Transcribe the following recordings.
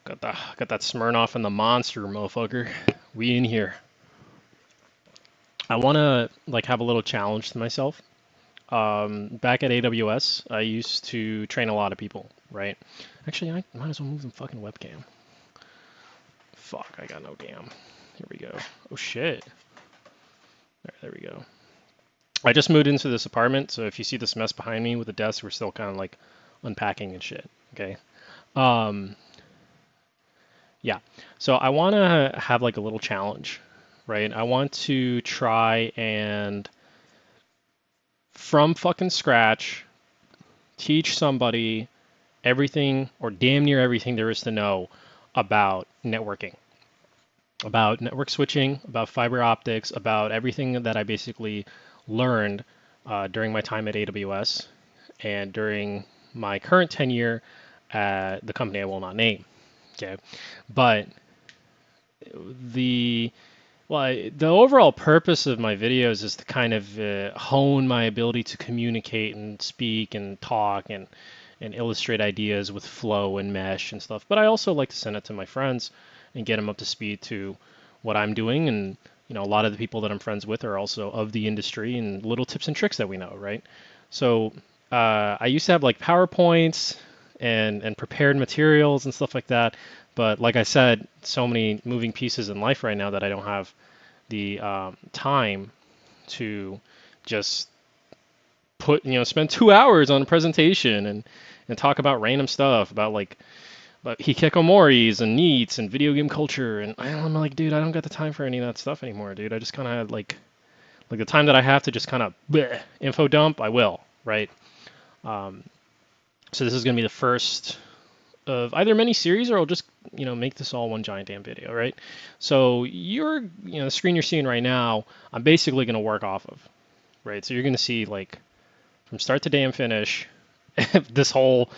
Got that Smirnoff and the monster, motherfucker. We in here. I want to like have a little challenge to myself. Back at AWS, I used to train a lot of people, right? Actually, I might as well move the fucking webcam. Fuck, I got no cam. Here we go. Oh shit. There we go. I just moved into this apartment, so if you see this mess behind me with the desk, we're still kind of like unpacking and shit. Okay. Um, yeah. So I want to have like a little challenge, right? I want to try and from fucking scratch teach somebody everything or damn near everything there is to know about networking, about network switching, about fiber optics, about everything that I basically learned during my time at AWS and during my current tenure at the company I will not name. Okay, but the the overall purpose of my videos is to kind of hone my ability to communicate and speak and talk and illustrate ideas with flow and mesh and stuff. But I also like to send it to my friends and get them up to speed to what I'm doing. And a lot of the people that I'm friends with are also of the industry and little tips and tricks that we know, right? So I used to have like PowerPoints and prepared materials and stuff like that. But like I said, so many moving pieces in life right now that I don't have the time to just spend 2 hours on a presentation and talk about random stuff about like about hikikomoris and neats and video game culture. And I'm like, dude, I don't got the time for any of that stuff anymore, dude. I just kind of had like the time that I have to just kind of info dump, I will, right? Um, so this is going to be the first of either mini series or I'll just make this all one giant damn video, right? So the screen you're seeing right now, I'm basically going to work off of, right? So you're going to see like from start to damn finish this whole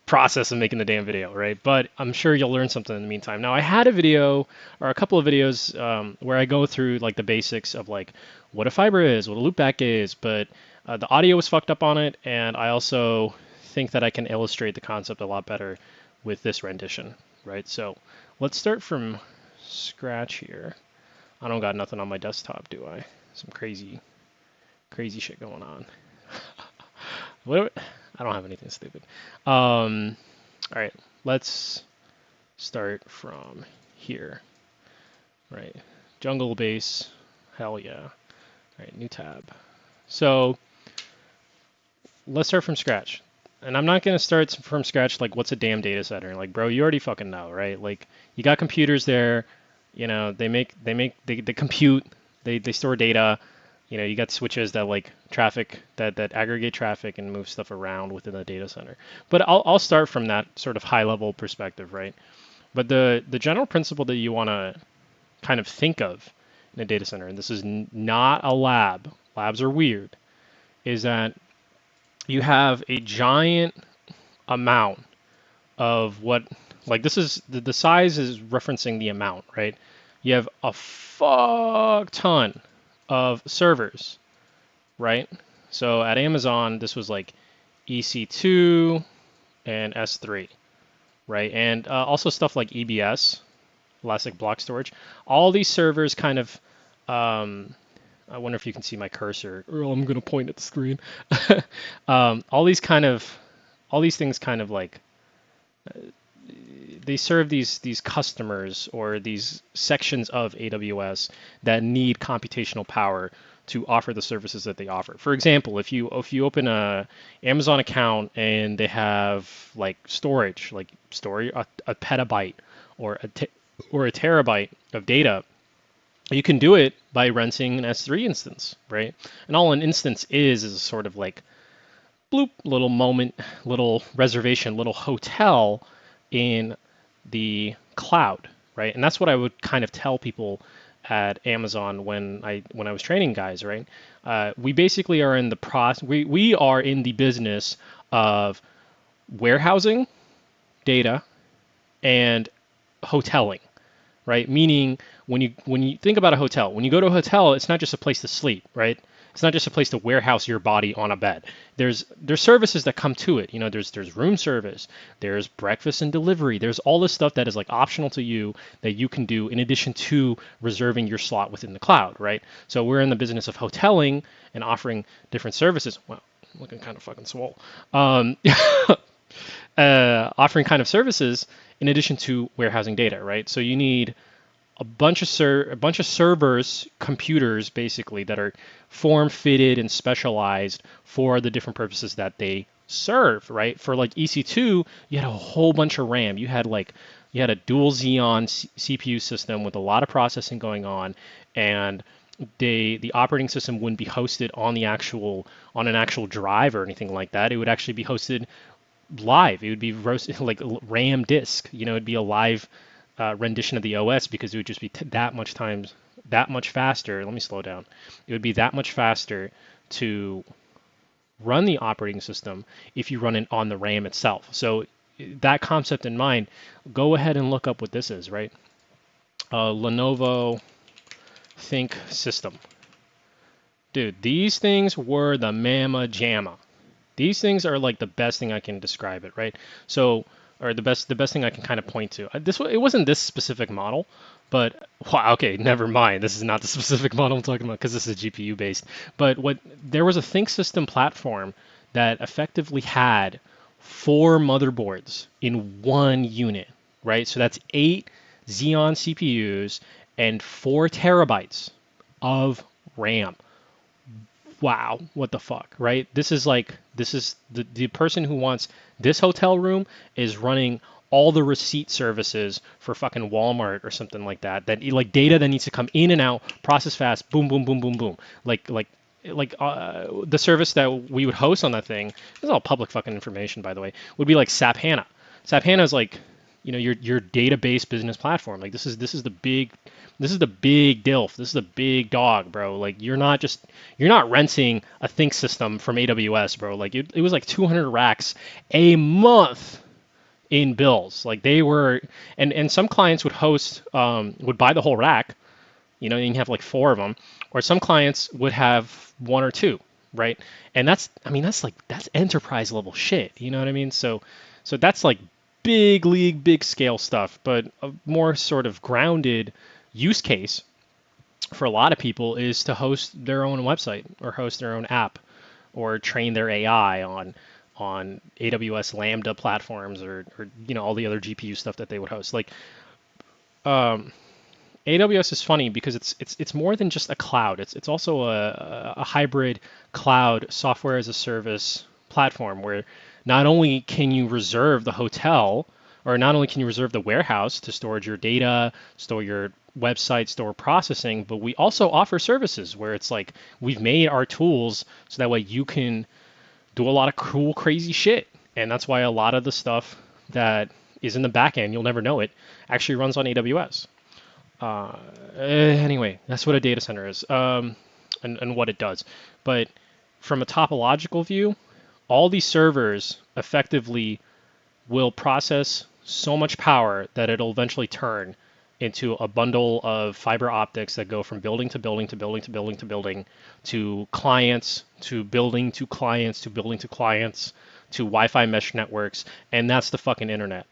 process of making the damn video, right? But I'm sure you'll learn something in the meantime. Now I had a video or a couple of videos where I go through like the basics of like what a fiber is, what a loopback is, but the audio was fucked up on it, and I also think that I can illustrate the concept a lot better with this rendition, right? So let's start from scratch here. I don't got nothing on my desktop, do I? Some crazy shit going on. What? I don't have anything stupid. All right, let's start from here. Right, jungle base, hell yeah. All right, new tab. So let's start from scratch. And I'm not gonna start from scratch like what's a damn data center? Like, bro, you already fucking know, right? Like, you got computers there. They compute, they store data. You got switches that like traffic that aggregate traffic and move stuff around within the data center. But I'll start from that sort of high level perspective, right? But the general principle that you want to kind of think of in a data center, and this is not a lab. Labs are weird. Is that you have a giant amount of what, like this is the size is referencing the amount, right? You have a fuck ton of servers, right? So at Amazon, this was like EC2 and S3, right? And also stuff like EBS, Elastic Block Storage. All these servers kind of, I wonder if you can see my cursor. Or I'm gonna point at the screen. All these things kind of like they serve these customers or these sections of AWS that need computational power to offer the services that they offer. For example, if you open a Amazon account and they have like storage, a petabyte or or a terabyte of data, you can do it by renting an S3 instance, right? And all an instance is a sort of like bloop, little moment, little reservation, little hotel in the cloud, right? And that's what I would kind of tell people at Amazon when I was training guys, right? We basically are in the process. We are in the business of warehousing data and hoteling, right? Meaning when you think about a hotel, when you go to a hotel, it's not just a place to sleep, right? It's not just a place to warehouse your body on a bed. There's services that come to it. You know, there's room service, there's breakfast and delivery. There's all this stuff that is like optional to you that you can do in addition to reserving your slot within the cloud, right? So we're in the business of hoteling and offering different services. Wow, I'm looking kind of fucking swole. Offering kind of services in addition to warehousing data, right? So you need a bunch of servers, computers basically that are form fitted and specialized for the different purposes that they serve, right? For like EC2, you had a whole bunch of RAM. You had a dual Xeon CPU system with a lot of processing going on, and the operating system wouldn't be hosted on an actual drive or anything like that. It would actually be hosted live. It would be roasted like RAM disk. You know, it'd be a live rendition of the OS because it would just be that much faster. Let me slow down. It would be that much faster to run the operating system if you run it on the RAM itself. So that concept in mind, go ahead and look up what this is, right? Lenovo Think System. Dude, these things were the mamma jamma. These things are like the best thing I can describe it, right? So, or the best thing I can kind of point to. It wasn't this specific model, but wow, okay, never mind. This is not the specific model I'm talking about because this is GPU based. But there was a Think System platform that effectively had 4 motherboards in one unit, right? So that's 8 Xeon CPUs and 4 terabytes of RAM. Wow, what the fuck, right? This is the person who wants this hotel room is running all the receipt services for fucking Walmart or something like that. That like data that needs to come in and out, process fast, boom, boom, boom, boom, boom. The service that we would host on that thing, this is all public fucking information, by the way, would be like SAP HANA. SAP HANA is like, you know, your database business platform. Like this is the big DILF. This is the big dog, bro. Like you're not renting a Think system from AWS, bro. Like it was like 200 racks a month in bills. Like they were, and some clients would buy the whole rack, you know, and you have like 4 of them, or some clients would have 1 or 2, right? And that's enterprise level shit. You know what I mean? So that's like big league, big scale stuff, but a more sort of grounded use case for a lot of people is to host their own website or host their own app or train their AI on AWS Lambda platforms or you know all the other GPU stuff that they would host. Like AWS is funny because it's more than just a cloud. It's also a hybrid cloud software as a service platform where not only can you reserve the hotel or not only can you reserve the warehouse to store your data, store your website, store processing, but we also offer services where it's like we've made our tools so that way you can do a lot of cool, crazy shit. And that's why a lot of the stuff that is in the back end, you'll never know it, actually runs on AWS. Anyway, that's what a data center is and what it does. But from a topological view, all these servers effectively will process so much power that it'll eventually turn into a bundle of fiber optics that go from building to building to building to building to building to clients to building to clients to building to clients to Wi-Fi mesh networks, and that's the fucking internet.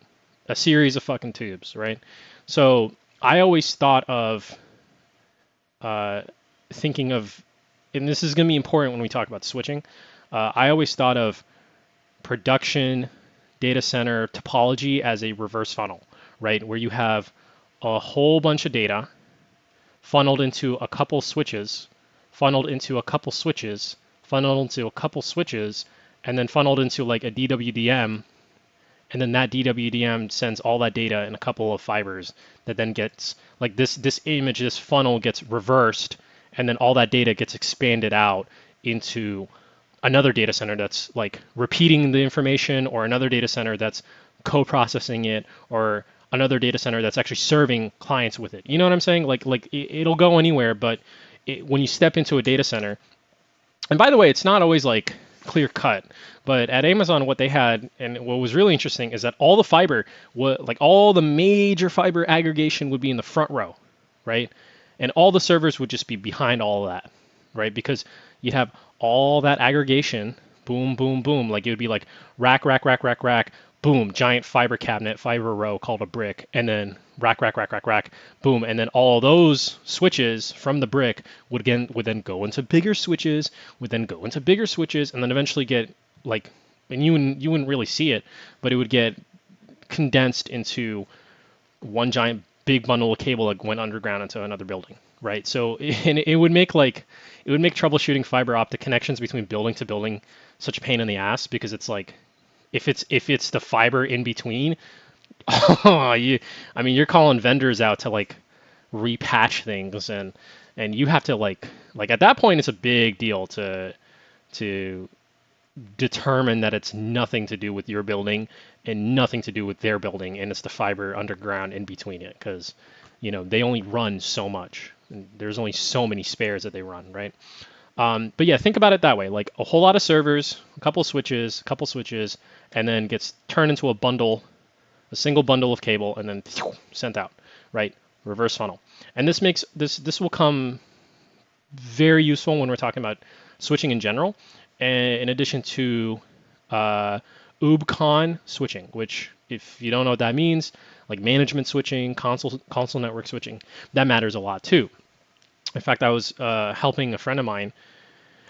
A series of fucking tubes, right? So I always thought of thinking of, and this is going to be important when we talk about switching, I always thought of production data center topology as a reverse funnel, right? Where you have a whole bunch of data funneled into a couple switches, funneled into a couple switches, funneled into a couple switches, and then funneled into like a DWDM, and then that DWDM sends all that data in a couple of fibers that then gets like this image, this funnel gets reversed, and then all that data gets expanded out into another data center that's like repeating the information, or another data center that's co-processing it, or another data center that's actually serving clients with it. You know what I'm saying? Like it'll go anywhere, but when you step into a data center, and by the way, it's not always like clear cut, but at Amazon, what they had, and what was really interesting, is that all the fiber, like all the major fiber aggregation would be in the front row, right? And all the servers would just be behind all of that, right? Because you'd have all that aggregation, boom, boom, boom. Like it would be like rack, rack, rack, rack, rack, boom, giant fiber cabinet, fiber row called a brick, and then rack, rack, rack, rack, rack, boom, and then all those switches from the brick would then go into bigger switches, would then go into bigger switches, and then eventually get like, and you wouldn't really see it, but it would get condensed into one giant big bundle of cable that went underground into another building, right? So and it would make troubleshooting fiber optic connections between building to building such a pain in the ass because it's like if it's the fiber in between, oh, I mean you're calling vendors out to like repatch things and you have to like at that point it's a big deal to determine that it's nothing to do with your building and nothing to do with their building, and it's the fiber underground in between it because, they only run so much. And there's only so many spares that they run, right? But yeah, think about it that way: like a whole lot of servers, a couple switches, and then gets turned into a single bundle of cable, and then sent out, right? Reverse funnel. And this will come very useful when we're talking about switching in general, and in addition to UBCON switching, which if you don't know what that means, like management switching, console network switching, that matters a lot too. In fact, I was helping a friend of mine.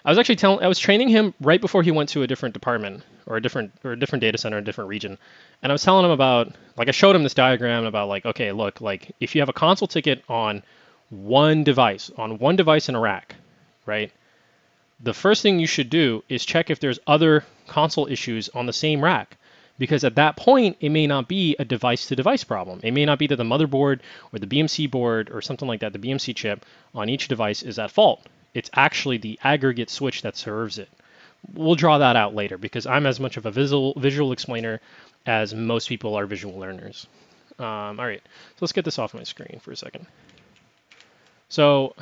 I was training him right before he went to a different department or a different data center in a different region, and I was telling him about, like, I showed him this diagram about, like, okay, look, like if you have a console ticket on one device in a rack, right? The first thing you should do is check if there's other console issues on the same rack. Because at that point, it may not be a device-to-device problem. It may not be that the motherboard or the BMC board or something like that, the BMC chip on each device is at fault. It's actually the aggregate switch that serves it. We'll draw that out later because I'm as much of a visual explainer as most people are visual learners. All right, so let's get this off my screen for a second. So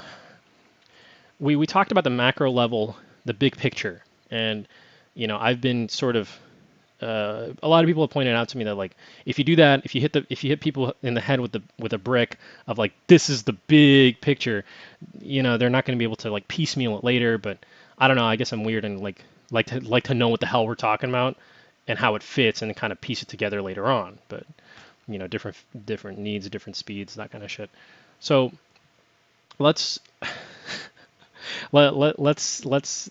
we talked about the macro level, the big picture, and I've been sort of a lot of people have pointed out to me that, like, if you do that, if you hit people in the head with a brick of like, this is the big picture, they're not going to be able to like piecemeal it later. But I don't know, I guess I'm weird and like to know what the hell we're talking about and how it fits and kind of piece it together later on. But different needs, different speeds, that kind of shit. So let's let's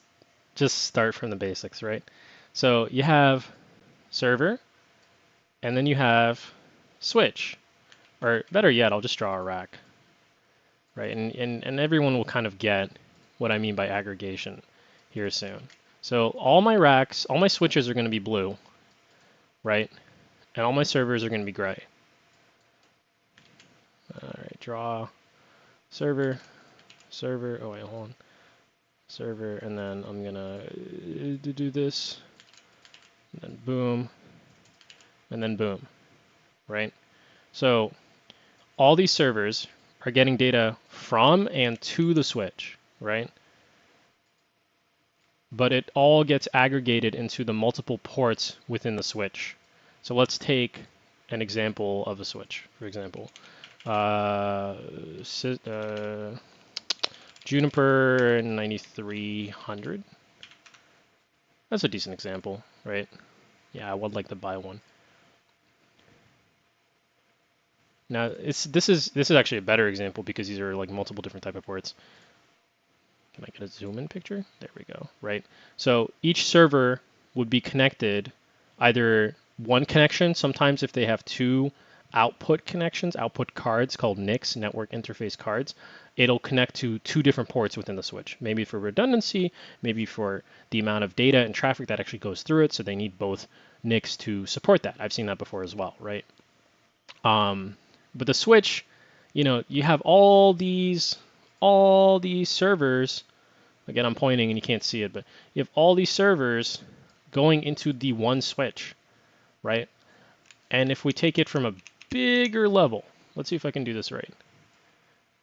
just start from the basics, right? So you have server, and then you have switch, or better yet, I'll just draw a rack, right? And everyone will kind of get what I mean by aggregation here soon. So all my racks, all my switches are going to be blue, right? And all my servers are going to be gray. All right, draw server, oh wait, hold on. Server, and then I'm gonna do this, and then boom, and then boom, right? So all these servers are getting data from and to the switch, right? But it all gets aggregated into the multiple ports within the switch. So let's take an example of a switch, for example. Juniper 9300. That's a decent example, right? Yeah, I would like to buy one. Now, this is actually a better example because these are like multiple different type of ports. Can I get a zoom in picture? There we go, right? So each server would be connected, either one connection, sometimes if they have two output connections, output cards called NICs, network interface cards, it'll connect to two different ports within the switch, maybe for redundancy, maybe for the amount of data and traffic that actually goes through it, so they need both NICs to support that. I've seen that before as well, right? But the switch, you have all these servers. Again, I'm pointing and you can't see it, but you have all these servers going into the one switch, right? And if we take it from a bigger level, let's see if I can do this right.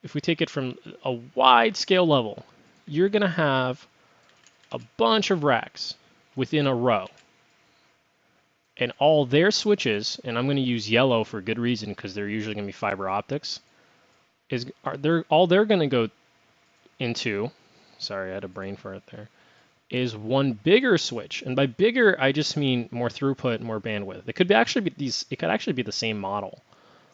If we take it from a wide scale level, you're going to have a bunch of racks within a row. And all their switches, and I'm going to use yellow for good reason because they're usually going to be fiber optics, all they're going to go into, sorry, I had a brain fart there, is one bigger switch. And by bigger, I just mean more throughput, more bandwidth. It could actually be these. It could actually be the same model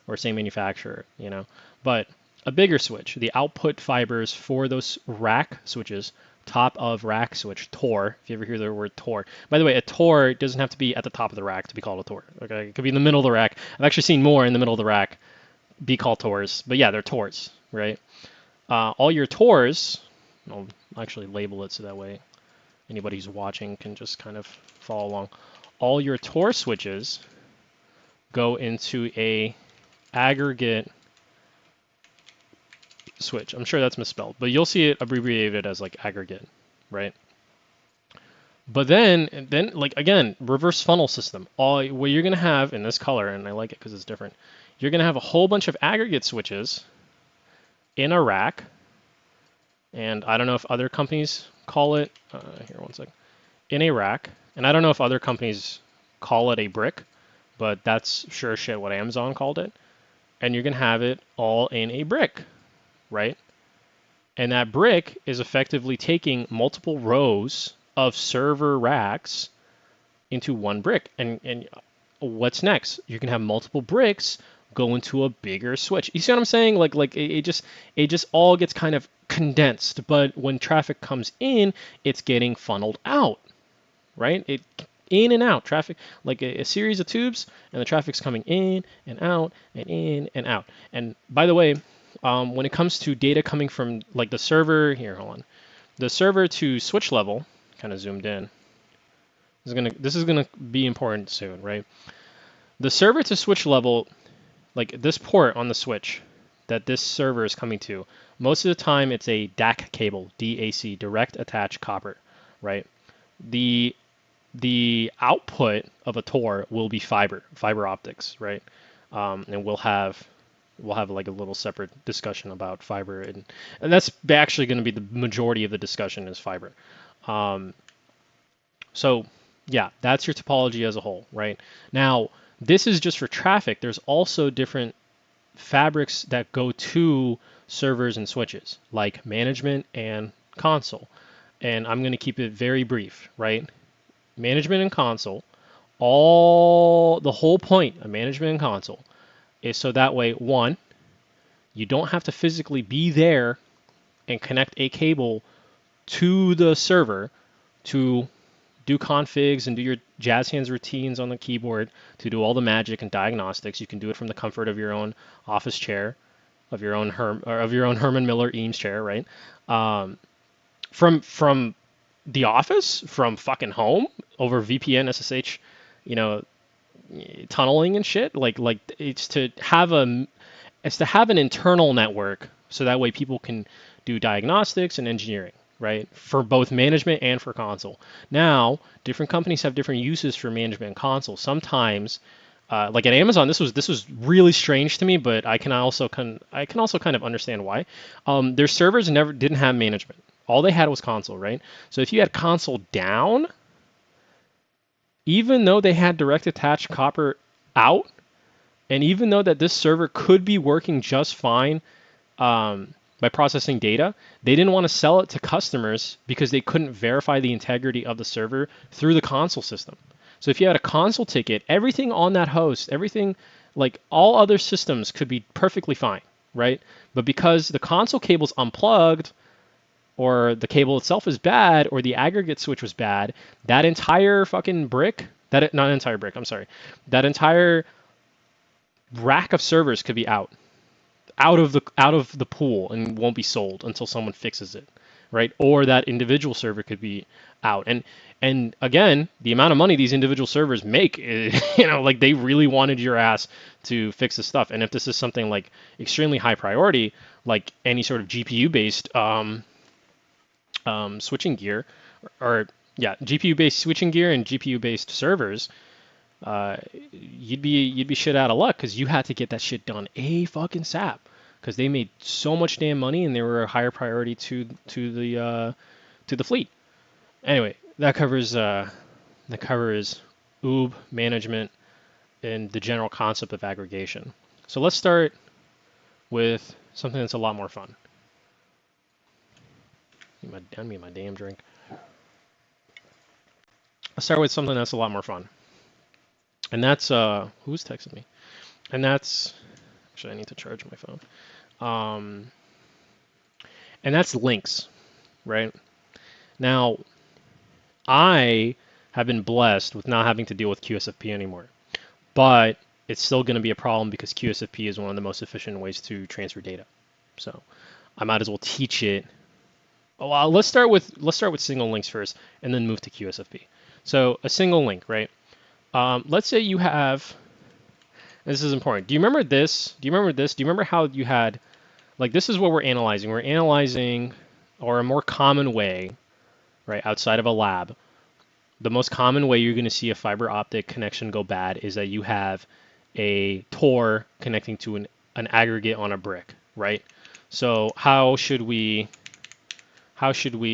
or same manufacturer, you know, but a bigger switch. The output fibers for those rack switches, top of rack switch, TOR. If you ever hear the word TOR. By the way, a TOR doesn't have to be at the top of the rack to be called a TOR. Okay, it could be in the middle of the rack. I've actually seen more in the middle of the rack be called TORs, but yeah, they're TORs, right? All your TORs, I'll actually label it so that way anybody who's watching can just kind of follow along. All your TOR switches go into a aggregate switch. I'm sure that's misspelled, but you'll see it abbreviated as like aggregate, right? But then like again, reverse funnel system. All what you're gonna have in this color, and I like it because it's different. You're gonna have a whole bunch of aggregate switches in a rack, and I don't know if other companies call it. Here, one sec. In a rack, and I don't know if other companies call it a brick, but that's sure as shit what Amazon called it. And you're gonna have it all in a brick, right? And that brick is effectively taking multiple rows of server racks into one brick. And what's next? You can have multiple bricks go into a bigger switch. You see what I'm saying? Like it just all gets kind of condensed. But when traffic comes in, it's getting funneled out, right? It in and out traffic, like a series of tubes, and the traffic's coming in and out and in and out. And by the way, when it comes to data coming from like the server, here, hold on, the server to switch level, kind of zoomed in. This is gonna be important soon, right? The server to switch level, like this port on the switch that this server is coming to, most of the time it's a DAC cable, DAC, direct attached copper, right? The output of a TOR will be fiber optics, right? And we'll have like a little separate discussion about fiber, and that's actually going to be the majority of the discussion is fiber. So yeah, that's your topology as a whole, right? Now, this is just for traffic. There's also different fabrics that go to servers and switches, like management and console. And I'm going to keep it very brief, right? Management and console, the whole point of management and console is so that way, one, you don't have to physically be there and connect a cable to the server to do configs and do your jazz hands routines on the keyboard to do all the magic and diagnostics. You can do it from the comfort of your own office chair, of your own Herman Miller Eames chair, right? From the office, from fucking home over VPN, SSH, you know, tunneling and shit. Like it's to have an internal network so that way people can do diagnostics and engineering, right? For both management and for console. Now, different companies have different uses for management and console. Sometimes, like at Amazon, this was really strange to me, but I can also kind of understand why. Their servers didn't have management. All they had was console, right? So if you had console down, even though they had direct attached copper out, and even though that this server could be working just fine by processing data, they didn't want to sell it to customers because they couldn't verify the integrity of the server through the console system. So if you had a console ticket, everything on that host, everything like all other systems could be perfectly fine, right? But because the console cable's unplugged, or the cable itself is bad, or the aggregate switch was bad, that entire fucking brick, not entire brick, I'm sorry, that entire rack of servers could be out of the pool and won't be sold until someone fixes it, right? Or that individual server could be out. And again, the amount of money these individual servers make, like they really wanted your ass to fix this stuff. And if this is something like extremely high priority, like any sort of GPU based switching gear, or yeah, GPU-based switching gear and GPU-based servers, you'd be shit out of luck because you had to get that shit done a fucking sap because they made so much damn money and they were a higher priority to the fleet. Anyway, that covers OOB management and the general concept of aggregation. So let's start with something that's a lot more fun. I need my damn drink. I'll start with something that's a lot more fun. And that's, who's texting me? And that's, actually, I need to charge my phone. And that's links, right? Now, I have been blessed with not having to deal with QSFP anymore. But it's still going to be a problem because QSFP is one of the most efficient ways to transfer data. So I might as well teach it. Well, let's start with single links first, and then move to QSFP. So a single link, right? Let's say you have. This is important. Do you remember this? Do you remember this? Do you remember how you had, like, this is what we're analyzing. We're analyzing, or a more common way, right, outside of a lab. The most common way you're going to see a fiber optic connection go bad is that you have a Tor connecting to an aggregate on a brick, right? So how should we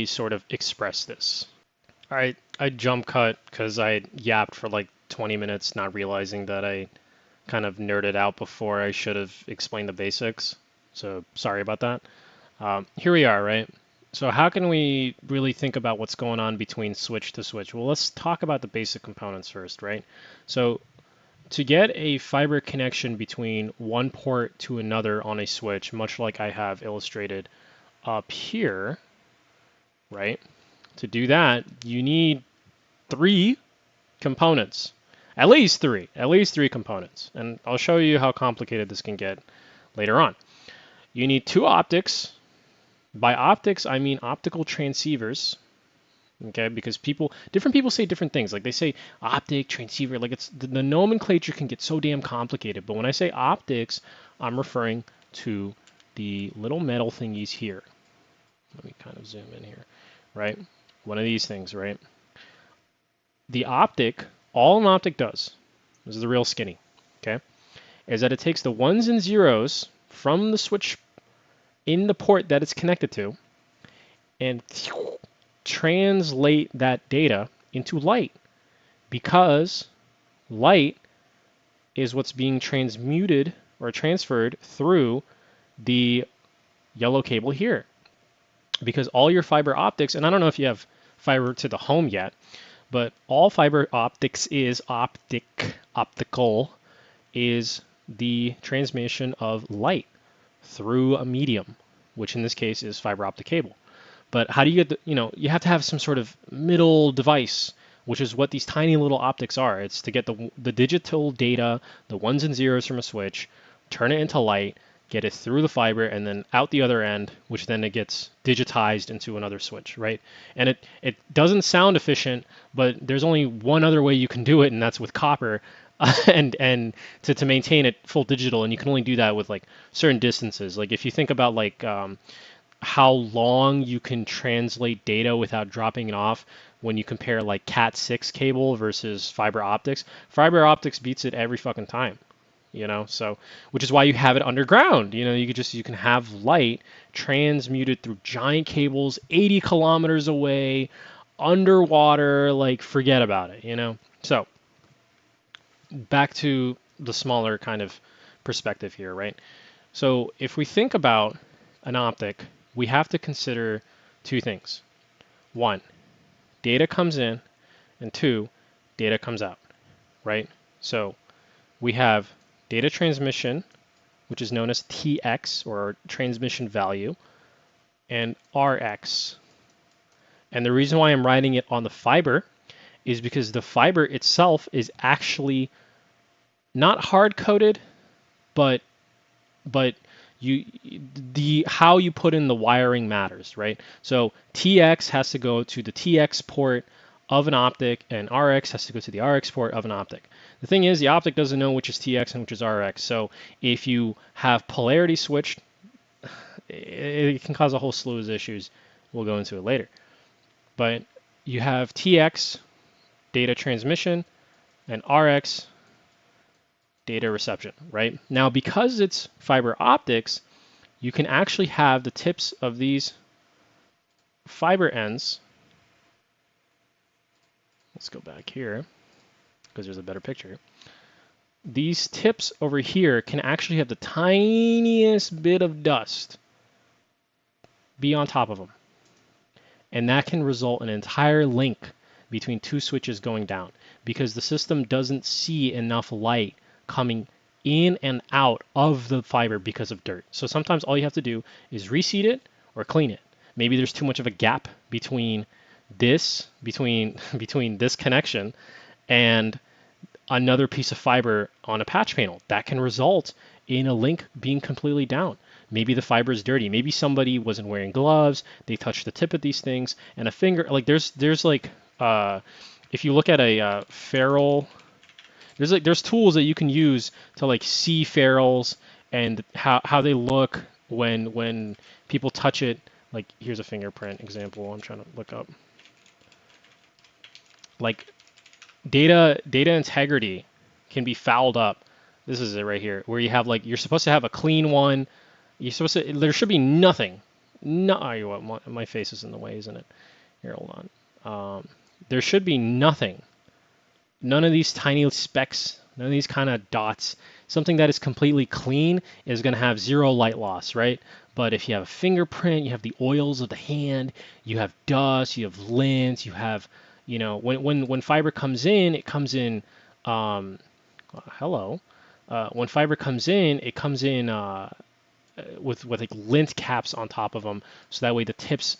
sort of express this? All right, I jump cut because I yapped for like 20 minutes, not realizing that I kind of nerded out before I should have explained the basics. So sorry about that. Here we are, right? So how can we really think about what's going on between switch to switch? Well, let's talk about the basic components first, right? So to get a fiber connection between one port to another on a switch, much like I have illustrated up here, right? To do that, you need three components, at least three components. And I'll show you how complicated this can get later on. You need two optics. By optics, I mean optical transceivers, okay? Because different people say different things. Like they say optic, transceiver, like it's the nomenclature can get so damn complicated. But when I say optics, I'm referring to the little metal thingies here. Let me kind of zoom in here, right? One of these things, right? The optic, all an optic does, this is the real skinny, okay, is that it takes the ones and zeros from the switch in the port that it's connected to and translate that data into light, because light is what's being transmuted or transferred through the yellow cable here. Because all your fiber optics, and I don't know if you have fiber to the home yet, but all fiber optics is optical is the transmission of light through a medium, which in this case is fiber optic cable. But how do you get the, you have to have some sort of middle device, which is what these tiny little optics are. It's to get the digital data, the ones and zeros from a switch, turn it into light, get it through the fiber, and then out the other end, which then it gets digitized into another switch, right? And it doesn't sound efficient, but there's only one other way you can do it, and that's with copper. And to maintain it full digital, and you can only do that with like certain distances. Like if you think about like how long you can translate data without dropping it off when you compare like Cat6 cable versus fiber optics. Fiber optics beats it every fucking time, so which is why you have it underground. You can have light transmuted through giant cables 80 kilometers away, underwater, like forget about it. So back to the smaller kind of perspective here, right? So if we think about an optic, we have to consider two things. One, data comes in, and two, data comes out, right? So we have data transmission, which is known as TX, or transmission value, and RX. And the reason why I'm writing it on the fiber is because the fiber itself is actually not hard-coded, but how you put in the wiring matters, right? So TX has to go to the TX port of an optic, and RX has to go to the RX port of an optic. The thing is, the optic doesn't know which is TX and which is RX. So if you have polarity switched, it can cause a whole slew of issues. We'll go into it later. But you have TX, data transmission, and RX, data reception, right? Now, because it's fiber optics, you can actually have the tips of these fiber ends. Let's go back here because there's a better picture. These tips over here can actually have the tiniest bit of dust be on top of them. And that can result in an entire link between two switches going down because the system doesn't see enough light coming in and out of the fiber because of dirt. So sometimes all you have to do is reseed it or clean it. Maybe there's too much of a gap between between this connection and another piece of fiber on a patch panel. That can result in a link being completely down. Maybe the fiber is dirty. Maybe somebody wasn't wearing gloves. They touched the tip of these things, and a finger. Like there's like if you look at a ferrule, there's tools that you can use to like see ferrules and how they look when people touch it. Like here's a fingerprint example. I'm trying to look up. Like data integrity can be fouled up. This is it right here, where you have like you're supposed to have a clean one. You're supposed to. There should be nothing. No, what? My face is in the way, isn't it? Here, hold on. There should be nothing. None of these tiny specks. None of these kind of dots. Something that is completely clean is going to have zero light loss, right? But if you have a fingerprint, you have the oils of the hand, you have dust, you have lint, you have, when fiber comes in, it comes in. Hello. When fiber comes in, it comes in with like lint caps on top of them, so that way the tips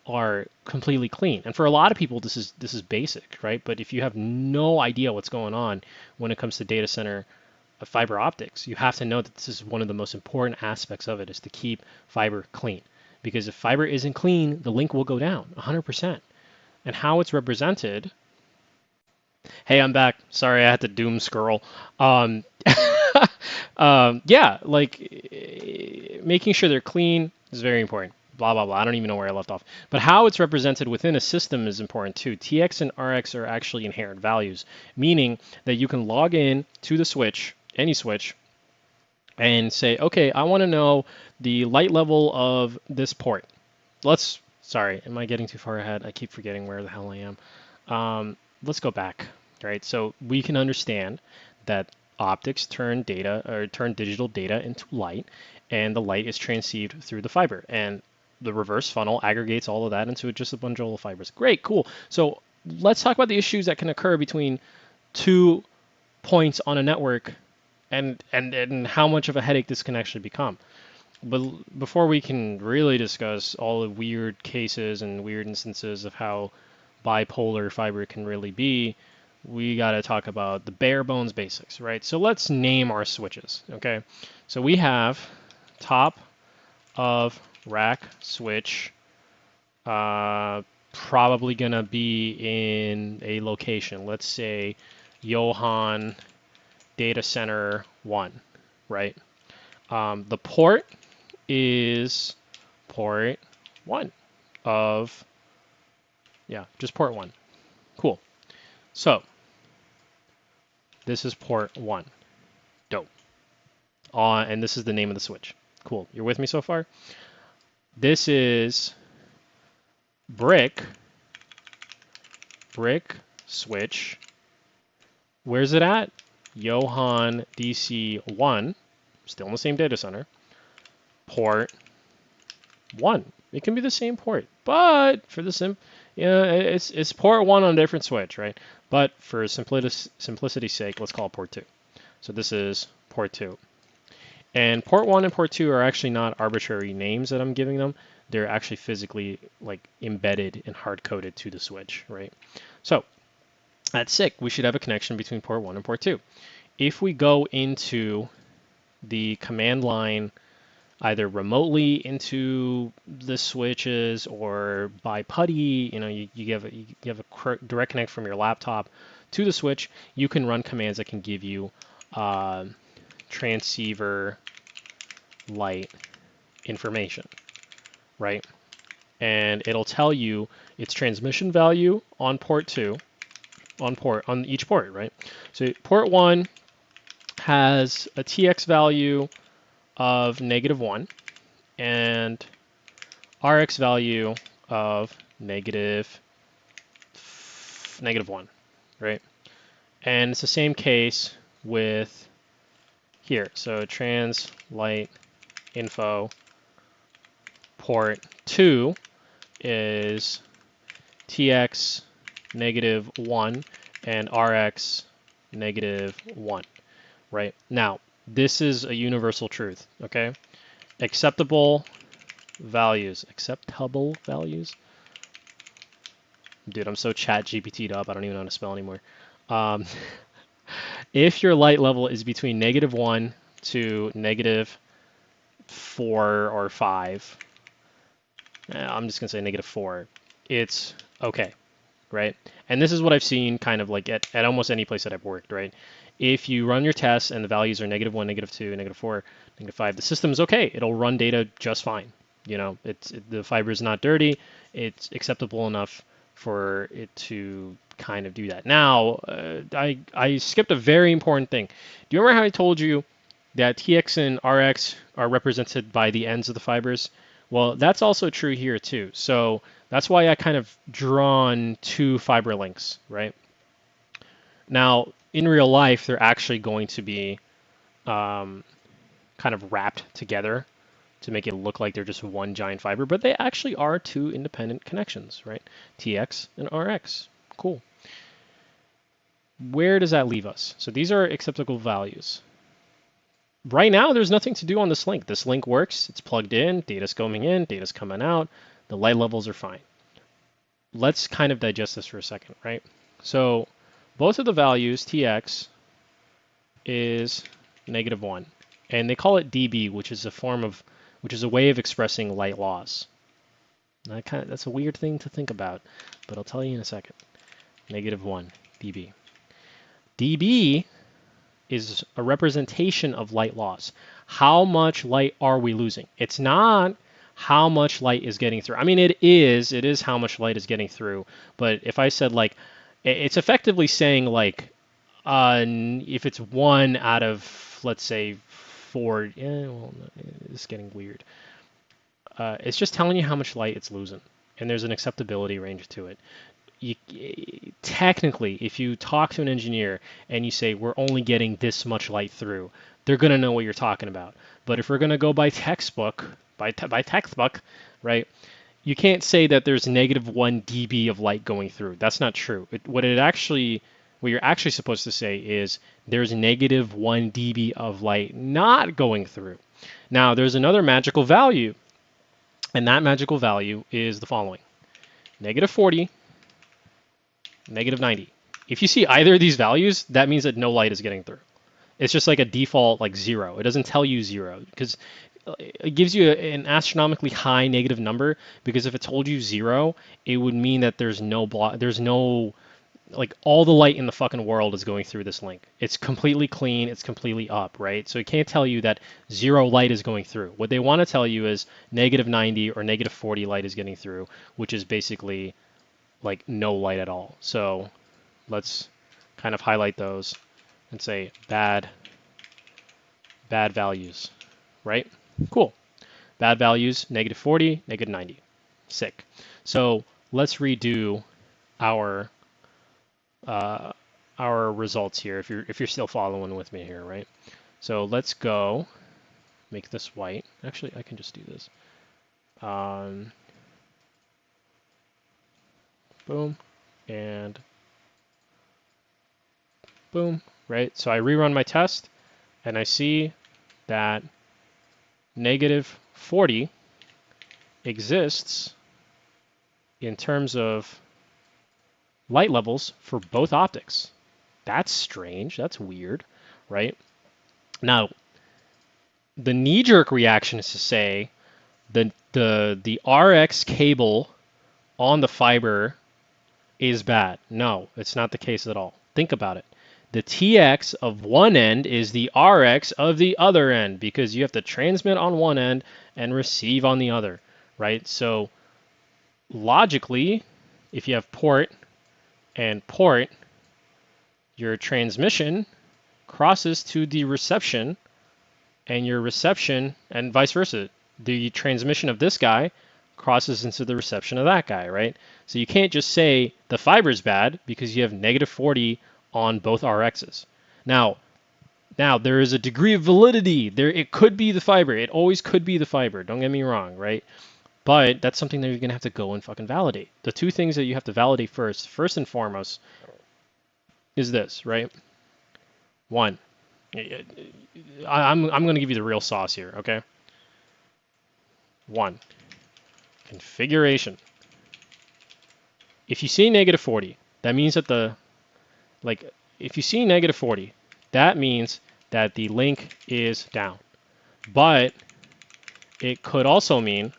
are completely clean. And for a lot of people, this is basic, right? But if you have no idea what's going on when it comes to data center fiber optics, you have to know that this is one of the most important aspects of it, is to keep fiber clean. Because if fiber isn't clean, the link will go down 100%. And how it's represented. Hey, I'm back. Sorry, I had to doom scroll. Yeah, like making sure they're clean is very important. Blah, blah, blah. I don't even know where I left off. But how it's represented within a system is important too. TX and RX are actually inherent values, meaning that you can log in to the switch, any switch, and say, okay, I want to know the light level of this port. Sorry, am I getting too far ahead? I keep forgetting where the hell I am. Let's go back, right? So we can understand that optics turn digital data into light, and the light is transceived through the fiber, and the reverse funnel aggregates all of that into just a bundle of fibers. Great, cool. So let's talk about the issues that can occur between 2 points on a network, and how much of a headache this can actually become. But before we can really discuss all the weird cases and weird instances of how bipolar fiber can really be, we got to talk about the bare bones basics, right? So let's name our switches, okay? So we have top of rack switch, probably going to be in a location. Let's say Johann Data Center 1, right? The port is port 1 of, yeah, just port 1. Cool. So this is port 1. Dope. And this is the name of the switch. Cool. You're with me so far? This is brick switch. Where's it at? Johann DC1, still in the same data center. Port 1. It can be the same port, but for the it's port 1 on a different switch, right? But for simplicity's sake, let's call it port 2. So this is port 2. And port 1 and port 2 are actually not arbitrary names that I'm giving them. They're actually physically like embedded and hard-coded to the switch, right? So at SICK, we should have a connection between port 1 and port 2. If we go into the command line either remotely into the switches or by PuTTY, you have a direct connect from your laptop to the switch, you can run commands that can give you transceiver light information, right? And it'll tell you its transmission value on port 2, on each port, right? So port 1 has a TX value of -1 and RX value of -1, right? And it's the same case with here. So trans light info port 2 is TX -1 and RX -1, right? Now, this is a universal truth, okay? Acceptable values. Dude, I'm so chat GPT'd up, I don't even know how to spell anymore. Um, if your light level is between -1 to -4 or 5, I'm just going to say -4, it's okay, right? And this is what I've seen kind of like at almost any place that I've worked, right? If you run your tests and the values are -1, -2, -4, -5, the system's okay. It'll run data just fine. You know, the fiber is not dirty. It's acceptable enough for it to kind of do that. Now, I skipped a very important thing. Do you remember how I told you that TX and RX are represented by the ends of the fibers? Well, that's also true here too. So that's why I kind of drawn two fiber links, right? Now, in real life, they're actually going to be kind of wrapped together to make it look like they're just one giant fiber, but they actually are two independent connections, right? TX and RX. Cool. Where does that leave us? So these are acceptable values. Right now, there's nothing to do on this link. This link works. It's plugged in. Data's coming in. Data's coming out. The light levels are fine. Let's kind of digest this for a second, right? So both of the values, TX is -1, and they call it dB, which is a way of expressing light loss. That's a weird thing to think about, but I'll tell you in a second. -1 dB. dB is a representation of light loss. How much light are we losing? It's not how much light is getting through. I mean, it is how much light is getting through. But if I said like, it's effectively saying like, if it's 1 out of, let's say, 4, well, it's getting weird. It's just telling you how much light it's losing, and there's an acceptability range to it. Technically, if you talk to an engineer and you say we're only getting this much light through, they're going to know what you're talking about. But if we're going to go by textbook, right, you can't say that there's -1 dB of light going through. That's not true. What you're actually supposed to say is there's -1 dB of light not going through. Now, there's another magical value, and that magical value is the following: -40, -90. If you see either of these values, that means that no light is getting through. It's just like a default like 0. It doesn't tell you 0 because it gives you an astronomically high negative number, because if it told you 0, it would mean that there's no like all the light in the fucking world is going through this link. It's completely clean, it's completely up, right? So it can't tell you that 0 light is going through. What they want to tell you is -90 or -40 light is getting through, which is basically like no light at all. So let's kind of highlight those and say bad values, right? Cool. Bad values, -40, -90. Sick. So let's redo our results here if you're still following with me here, right? So let's go make this white. Actually, I can just do this. Boom, and boom, right? So I rerun my test, and I see that -40 exists in terms of light levels for both optics. That's strange. That's weird, right? Now, the knee-jerk reaction is to say the RX cable on the fiber is bad. No, it's not the case at all. Think about it. The TX of one end is the RX of the other end, because you have to transmit on one end and receive on the other, right? So logically, if you have port and port, your transmission crosses to the reception, and your reception, and vice versa. The transmission of this guy crosses into the reception of that guy, right? So you can't just say the fiber's bad because you have -40 on both RXs. Now there is a degree of validity. It could be the fiber. It always could be the fiber. Don't get me wrong, right? But that's something that you're going to have to go and fucking validate. The two things that you have to validate first and foremost, is this, right? One, I'm going to give you the real sauce here, okay? One, configuration. If you see -40, that means that if you see -40, that means that the link is down. But it could also mean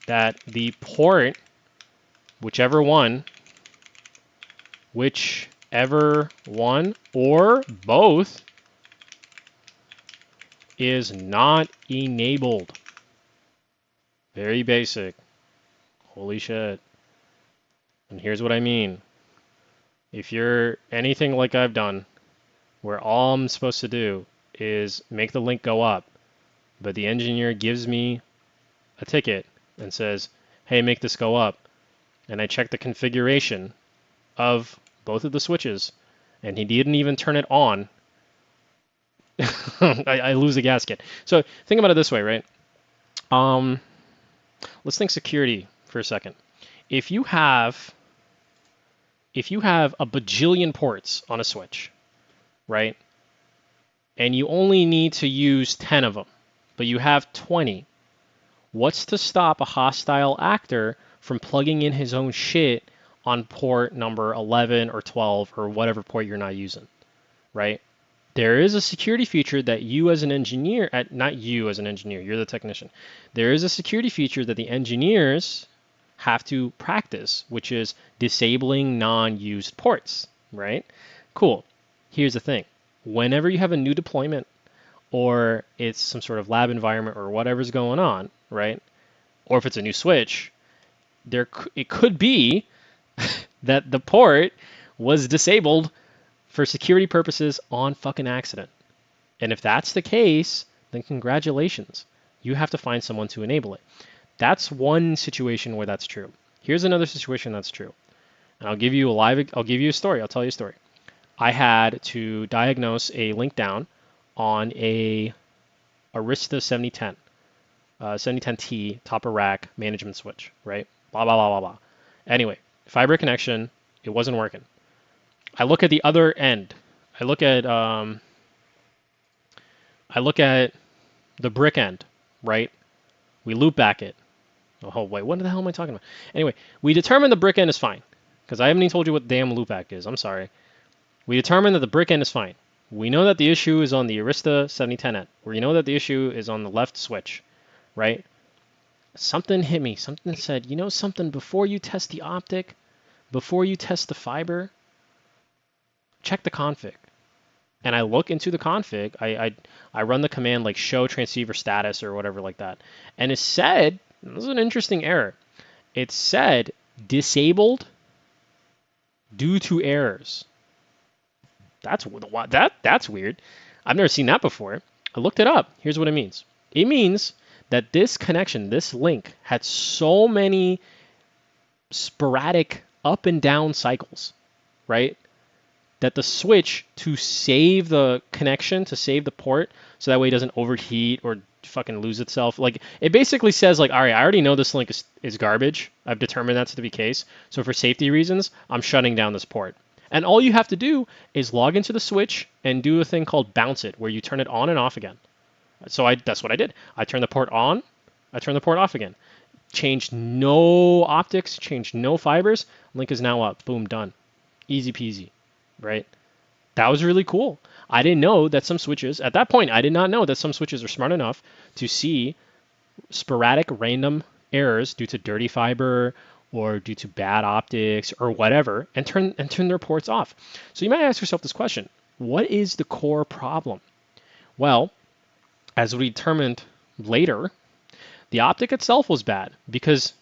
that the port, whichever one, or both, is not enabled. Very basic. Holy shit. And here's what I mean. If you're anything like I've done, where all I'm supposed to do is make the link go up, but the engineer gives me a ticket and says, hey, make this go up, and I check the configuration of both of the switches, and he didn't even turn it on, I lose the gasket. So think about it this way, right? Let's think security for a second. If you have a bajillion ports on a switch, right? And you only need to use 10 of them, but you have 20. What's to stop a hostile actor from plugging in his own shit on port number 11 or 12 or whatever port you're not using, right? There is a security feature that you as an engineer, not you as an engineer, you're the technician. There is a security feature that the engineers have to practice, which is disabling non-used ports, right? Cool. Here's the thing. Whenever you have a new deployment or it's some sort of lab environment or whatever's going on, right? Or if it's a new switch, it could be that the port was disabled for security purposes on fucking accident. And if that's the case, then congratulations. You have to find someone to enable it. That's one situation where that's true. Here's another situation that's true. And I'll give you a story. I'll tell you a story. I had to diagnose a link down on a Arista 7010, 7010T top of rack management switch, right? Blah, blah, blah, blah, blah. Anyway, fiber connection, it wasn't working. I look at the other end. I look at the brick end, right? We loop back it. Oh, wait, what the hell am I talking about? Anyway, we determine the brick end is fine, because I haven't even told you what damn loopback is. I'm sorry. We determine that the brick end is fine. We know that the issue is on the Arista 7010 end. We know that the issue is on the left switch, right? Something hit me. Something said, you know something, before you test the optic, before you test the fiber, check the config. And I look into the config. I run the command like show transceiver status or whatever like that. And it said, this is an interesting error. It said disabled due to errors. That's weird. I've never seen that before. I looked it up. Here's what it means. It means that this connection, this link, had so many sporadic up and down cycles, right? That the switch, to save the connection, to save the port, so that way it doesn't overheat or fucking lose itself. Like, it basically says, like, all right, I already know this link is garbage. I've determined that's to be the case. So for safety reasons, I'm shutting down this port. And all you have to do is log into the switch and do a thing called bounce it, where you turn it on and off again. So that's what I did. I turned the port on, I turned the port off again. Changed no optics, changed no fibers. Link is now up. Boom, done. Easy peasy, right? That was really cool. I didn't know that some switches, at that point, I did not know that some switches are smart enough to see sporadic random errors due to dirty fiber or due to bad optics or whatever, and turn their ports off. So you might ask yourself this question: what is the core problem? Well, as we determined later, the optic itself was bad because,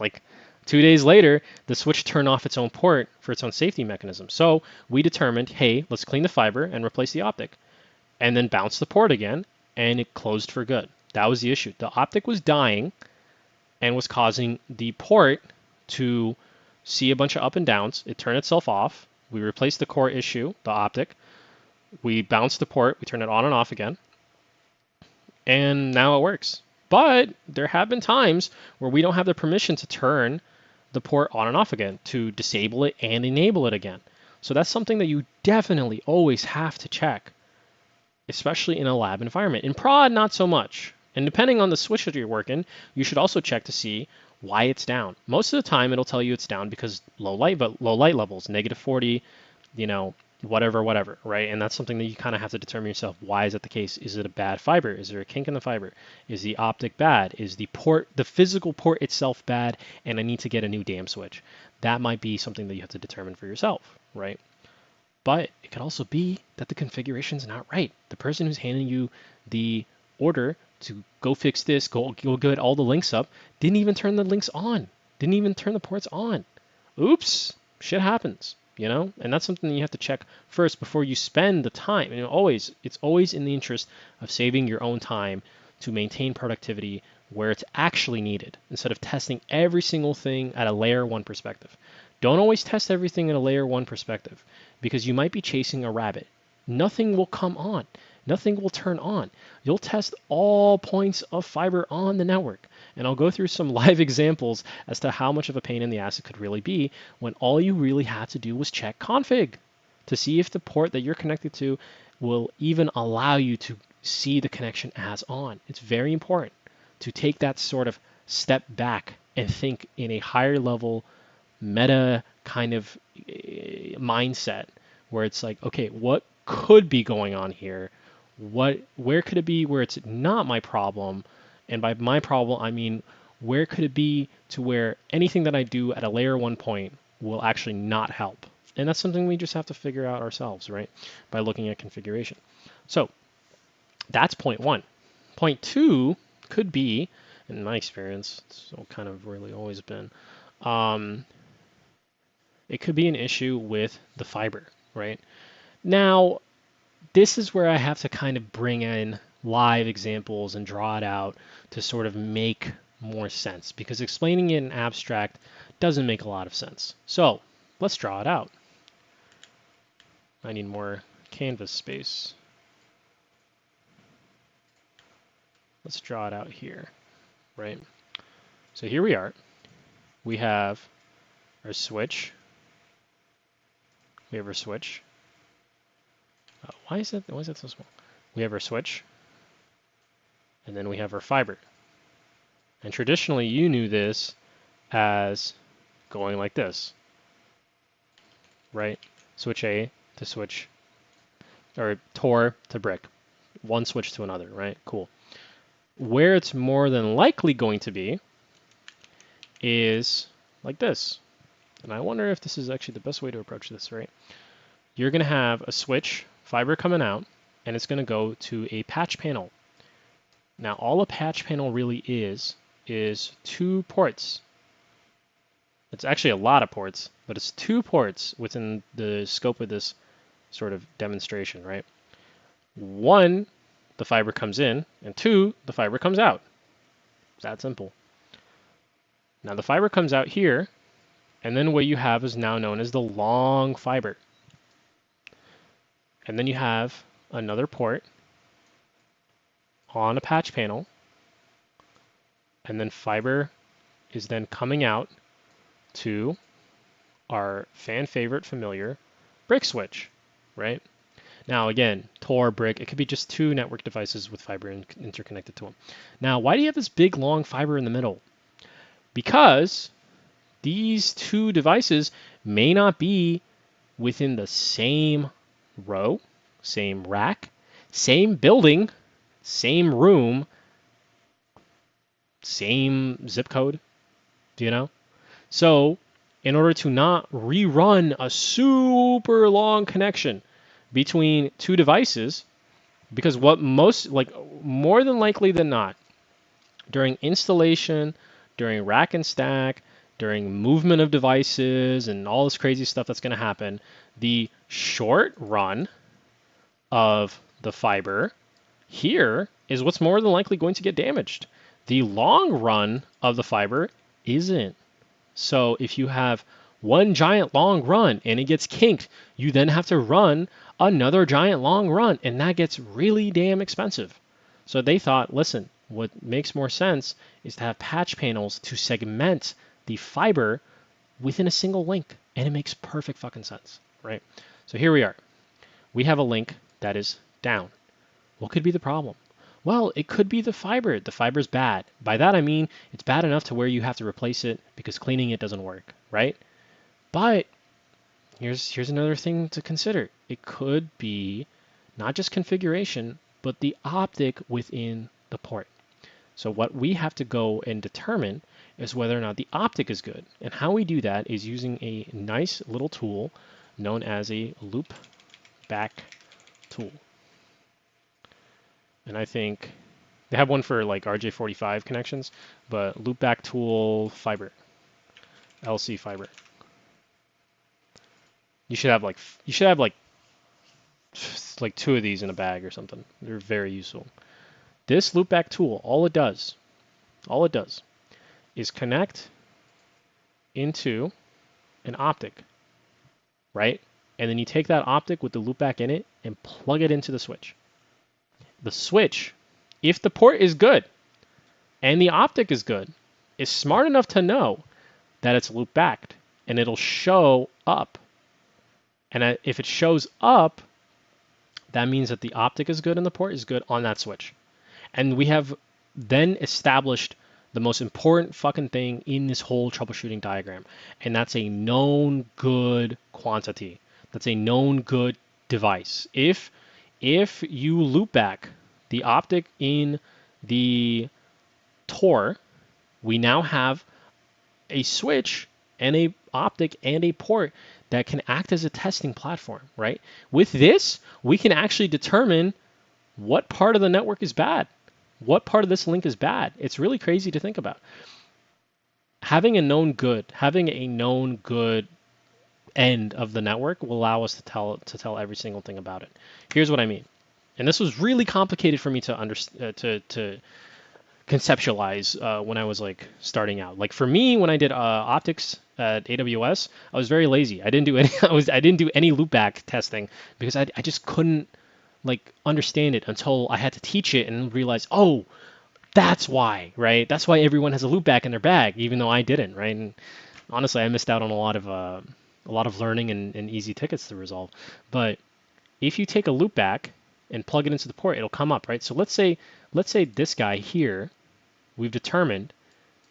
like, 2 days later, the switch turned off its own port for its own safety mechanism. So we determined, hey, let's clean the fiber and replace the optic, and then bounce the port again, and it closed for good. That was the issue. The optic was dying and was causing the port to see a bunch of up and downs. It turned itself off. We replaced the core issue, the optic. We bounced the port. We turned it on and off again. And now it works. But there have been times where we don't have the permission to turn the port on and off again, to disable it and enable it again. So that's something that you definitely always have to check, especially in a lab environment. In prod, not so much. And depending on the switch that you're working, you should also check to see why it's down. Most of the time, it'll tell you it's down because low light levels, -40, whatever, right? And that's something that you kind of have to determine yourself. Why is that the case? Is it a bad fiber? Is there a kink in the fiber? Is the optic bad? Is the port, the physical port itself bad? And I need to get a new damn switch. That might be something that you have to determine for yourself, right? But it could also be that the configuration's not right. The person who's handing you the order to go fix this, go get all the links up, didn't even turn the links on, didn't even turn the ports on. Oops, shit happens, And that's something that you have to check first before you spend the time. And it's always in the interest of saving your own time to maintain productivity where it's actually needed, instead of testing every single thing at a layer 1 perspective. Don't always test everything in a layer 1 perspective, because you might be chasing a rabbit. Nothing will come on. Nothing will turn on. You'll test all points of fiber on the network. And I'll go through some live examples as to how much of a pain in the ass it could really be when all you really had to do was check config to see if the port that you're connected to will even allow you to see the connection as on. It's very important to take that sort of step back and think in a higher level meta kind of mindset where it's like, okay, what could be going on here? Where could it be where it's not my problem? And by my problem, I mean, where could it be to where anything that I do at a layer 1 point will actually not help? And that's something we just have to figure out ourselves, right? By looking at configuration. So that's point 1. Point 2 could be, in my experience, it's kind of really always been, it could be an issue with the fiber, right? Now, this is where I have to kind of bring in live examples and draw it out to sort of make more sense, because explaining it in abstract doesn't make a lot of sense. So let's draw it out. I need more canvas space. Let's draw it out here, right? So here we are. We have our switch. We have our switch. Why is that so small? We have our switch, and then we have our fiber. And traditionally, you knew this as going like this, right? Switch A to switch, or Tor to brick. One switch to another, right? Cool. Where it's more than likely going to be is like this. And I wonder if this is actually the best way to approach this, right? You're going to have a switch, fiber coming out, and it's going to go to a patch panel. Now, all a patch panel really is 2 ports. It's actually a lot of ports, but it's 2 ports within the scope of this sort of demonstration, right? 1, the fiber comes in, and 2, the fiber comes out. It's that simple. Now the fiber comes out here, and then what you have is now known as the long fiber. And then you have another port on a patch panel, and then fiber is then coming out to our fan favorite familiar brick switch, right? Now again, Tor, brick, it could be just 2 network devices with fiber interconnected to them. Now, why do you have this big long fiber in the middle? Because these 2 devices may not be within the same row, same rack, same building, same room, same zip code, So in order to not rerun a super long connection between 2 devices, because what more than likely than not, during installation, during rack and stack, during movement of devices and all this crazy stuff that's going to happen, the short run of the fiber here is what's more than likely going to get damaged. The long run of the fiber isn't. So if you have one giant long run and it gets kinked, you then have to run another giant long run, and that gets really damn expensive. So they thought, listen, what makes more sense is to have patch panels to segment the fiber within a single link, and it makes perfect fucking sense, right? So here we are. We have a link that is down. What could be the problem? Well, it could be the fiber. The fiber's bad. By that I mean it's bad enough to where you have to replace it because cleaning it doesn't work, right? But here's another thing to consider. It could be not just configuration, but the optic within the port. So what we have to go and determine is whether or not the optic is good. And how we do that is using a nice little tool known as a loop back tool. And I think they have one for like RJ45 connections, but loopback tool fiber, LC fiber. You should have like two of these in a bag or something. They're very useful. This loopback tool, all it does is connect into an optic, right? And then you take that optic with the loopback in it and plug it into the switch. The switch, if the port is good and the optic is good, is smart enough to know that it's loop backed and it'll show up. And if it shows up, that means that the optic is good and the port is good on that switch. And we have then established the most important fucking thing in this whole troubleshooting diagram, and that's a known good quantity. That's a known good device. If you loop back the optic in the Tor, we now have a switch and a optic and a port that can act as a testing platform, right? With this, we can actually determine what part of the network is bad. What part of this link is bad? It's really crazy to think about. Having a known good end of the network will allow us to tell every single thing about it. Here's what I mean. And this was really complicated for me to to conceptualize when I was like starting out. Like for me, when I did optics at AWS, I was very lazy. I didn't do any I didn't do any loopback testing because I just couldn't like understand it until I had to teach it and realize, oh, that's why, right? That's why everyone has a loopback in their bag, even though I didn't, right? And honestly, I missed out on a lot of learning and easy tickets to resolve. But if you take a loopback and plug it into the port, it'll come up, right? So let's say this guy here, we've determined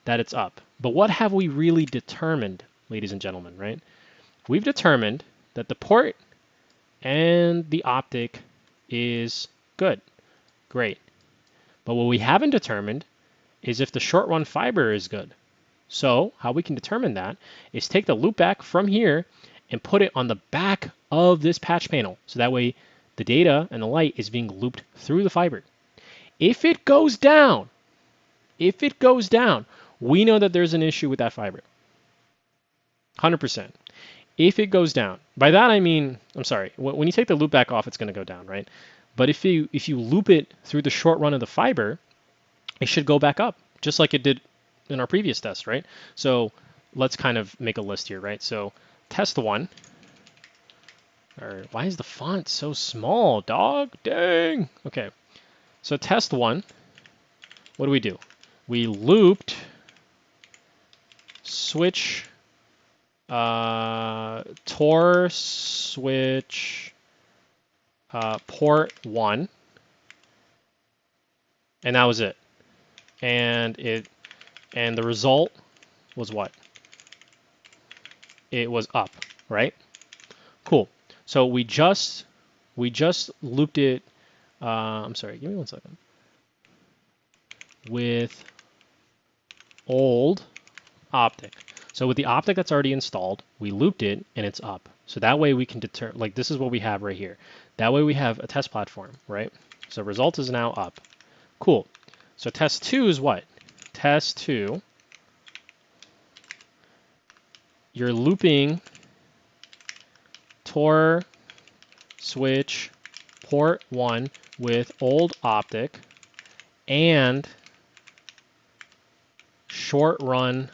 that it's up. But what have we really determined, ladies and gentlemen, right? We've determined that the port and the optic is good. Great. But what we haven't determined is if the short run fiber is good. So how we can determine that is take the loopback from here and put it on the back of this patch panel. So that way the data and the light is being looped through the fiber. If it goes down, we know that there's an issue with that fiber. 100%. If it goes down, by that I mean, I'm sorry, when you take the loopback off, it's going to go down, right? But if you loop it through the short run of the fiber, it should go back up, just like it did in our previous test, right? So let's kind of make a list here, right? So test 1. Or why is the font so small, dog? Dang. Okay. So test 1. What do? We looped switch Tor switch port 1, and that was it. And the result was what? It was up, right? Cool. So we just looped it. I'm sorry. Give me 1 second. With old optic. So with the optic that's already installed, we looped it and it's up. So that way we can determine, like this is what we have right here. That way we have a test platform, right? So result is now up. Cool. So test 2 is what? Test 2, you're looping Tor switch port 1 with old optic and short run.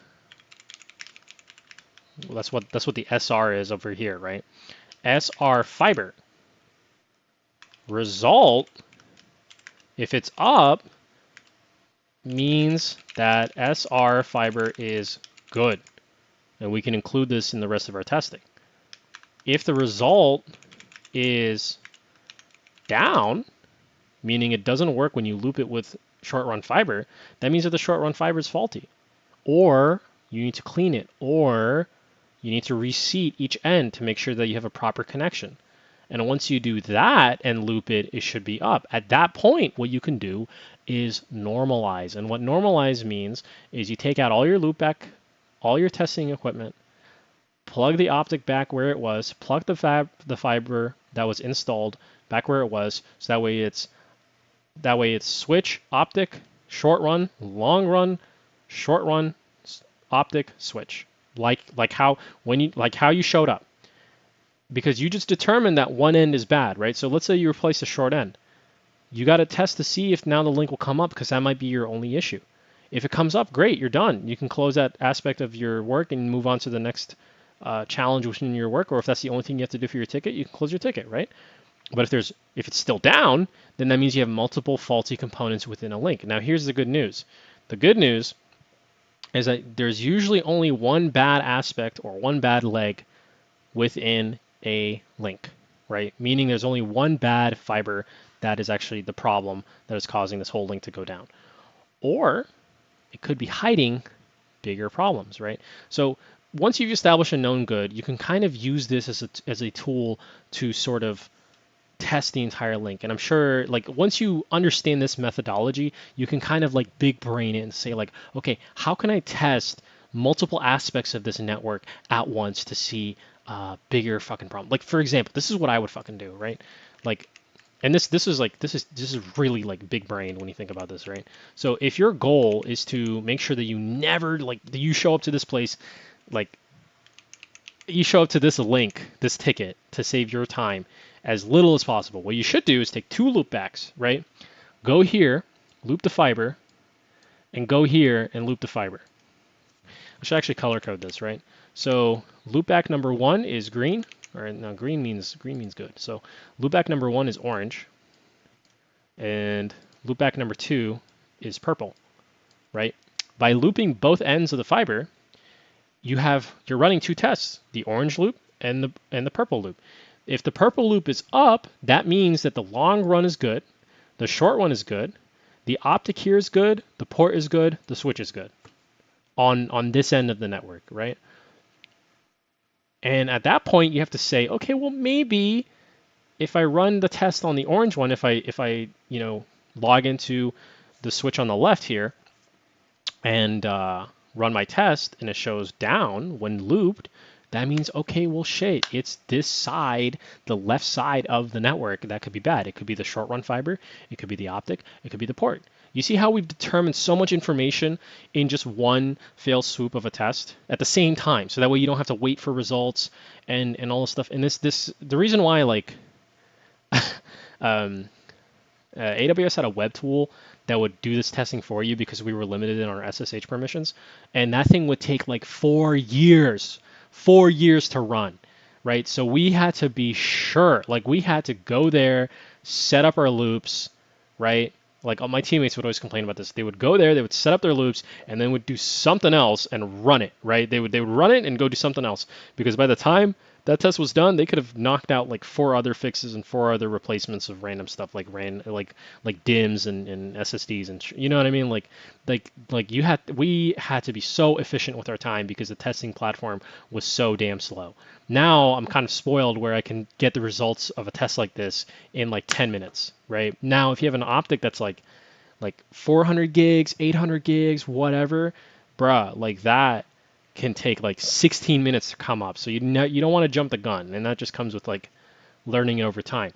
Well, that's what the SR is over here, right? SR fiber. Result, if it's up, means that SR fiber is good. And we can include this in the rest of our testing. If the result is down, meaning it doesn't work when you loop it with short run fiber, that means that the short run fiber is faulty. Or you need to clean it, or you need to reseat each end to make sure that you have a proper connection. And once you do that and loop it, it should be up. At that point, what you can do is normalize. And what normalize means is you take out all your loopback, all your testing equipment, plug the optic back where it was, plug the fiber that was installed back where it was, so that way it's switch, optic, short run, long run, short run, optic, switch. Like how you showed up. Because you just determined that one end is bad, right? So let's say you replace the short end. You got to test to see if now the link will come up, because that might be your only issue. If it comes up, great, you're done. You can close that aspect of your work and move on to the next challenge within your work, or if that's the only thing you have to do for your ticket, you can close your ticket, right? But if it's still down, then that means you have multiple faulty components within a link. Now here's the good news. The good news is that there's usually only one bad aspect or one bad leg within a link, right? Meaning there's only one bad fiber that is actually the problem that is causing this whole link to go down. Or it could be hiding bigger problems, right? So once you've established a known good, you can kind of use this as a tool to sort of test the entire link. And I'm sure like once you understand this methodology, you can kind of like big brain it and say like, okay, how can I test multiple aspects of this network at once to see bigger fucking problem? Like for example, this is what I would fucking do, right? Like, and this is really like big brain when you think about this, right? So if your goal is to make sure that you never like you show up to this place, like you show up to this link, this ticket to save your time as little as possible. What you should do is take two loopbacks, right? Go here, loop the fiber, and go here and loop the fiber. I should actually color code this, right? So loopback number 1 is green, or no, green means good. So loopback number 1 is orange, and loopback number 2 is purple, right? By looping both ends of the fiber, you're running two tests, the orange loop and the purple loop. If the purple loop is up, that means that the long run is good, the short one is good, the optic here is good, the port is good, the switch is good on this end of the network, right? And at that point, you have to say, okay, well maybe if I run the test on the orange one, if I log into the switch on the left here and run my test and it shows down when looped, that means, okay, well, shit, it's this side, the left side of the network that could be bad. It could be the short run fiber, it could be the optic, it could be the port. You see how we've determined so much information in just one fail swoop of a test at the same time, so that way you don't have to wait for results and all this stuff. And the reason why like AWS had a web tool that would do this testing for you because we were limited in our SSH permissions, and that thing would take like 4 years to run, right? So we had to be sure, like we had to go there, set up our loops, right? Like all my teammates would always complain about this. They would go there, they would set up their loops, and then would do something else and run it, right? They would run it and go do something else, because by the time that test was done, they could have knocked out like 4 other fixes and 4 other replacements of random stuff like DIMMs and SSDs and you know what I mean? We had to be so efficient with our time because the testing platform was so damn slow. Now I'm kind of spoiled where I can get the results of a test like this in like 10 minutes, right? Now if you have an optic that's like 400 gigs, 800 gigs, whatever, bruh, like that can take like 16 minutes to come up. So you don't want to jump the gun, and that just comes with like learning it over time.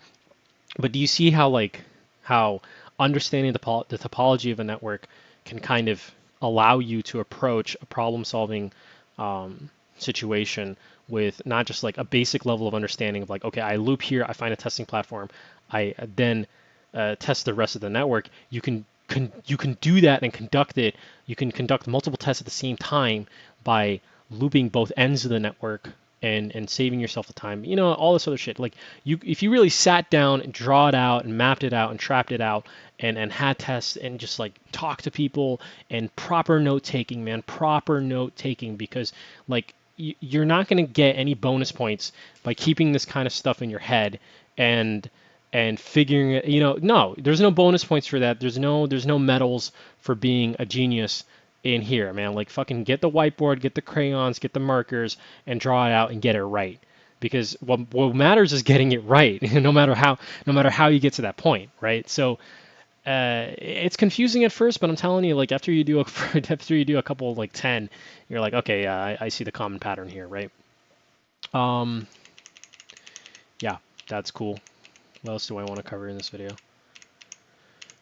But do you see how understanding the topology of a network can kind of allow you to approach a problem-solving situation with not just like a basic level of understanding of like, okay, I loop here, I find a testing platform, I then test the rest of the network. You can do that and conduct it. You can conduct multiple tests at the same time by looping both ends of the network and saving yourself the time. You know, all this other shit. Like if you really sat down and draw it out and mapped it out and trapped it out and had tests and just like talk to people and proper note taking, man, proper note taking, because like you're not going to get any bonus points by keeping this kind of stuff in your head and figuring it, you know, no, there's no bonus points for that. There's no medals for being a genius in here, man. Like fucking get the whiteboard, get the crayons, get the markers, and draw it out and get it right. Because what matters is getting it right, no matter how you get to that point, right? So it's confusing at first, but I'm telling you, like after you do a couple like 10, you're like, okay, yeah, I see the common pattern here, right? Yeah, that's cool. What else do I want to cover in this video?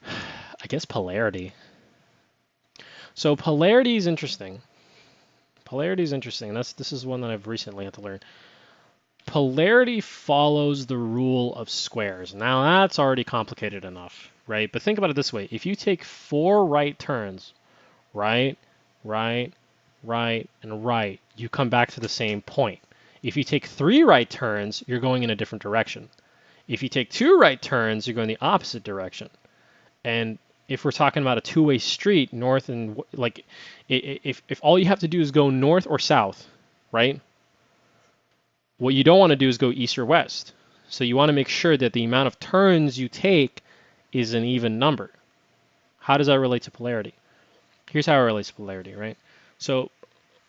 I guess polarity. So polarity is interesting. Polarity is interesting. This is one that I've recently had to learn. Polarity follows the rule of squares. Now that's already complicated enough, right? But think about it this way. If you take 4 right turns, right, right, right, and right, you come back to the same point. If you take 3 right turns, you're going in a different direction. If you take 2 right turns, you're going the opposite direction. And if we're talking about a two-way street, north and like, if all you have to do is go north or south, right? What you don't want to do is go east or west. So you want to make sure that the amount of turns you take is an even number. How does that relate to polarity? Here's how it relates to polarity, right? So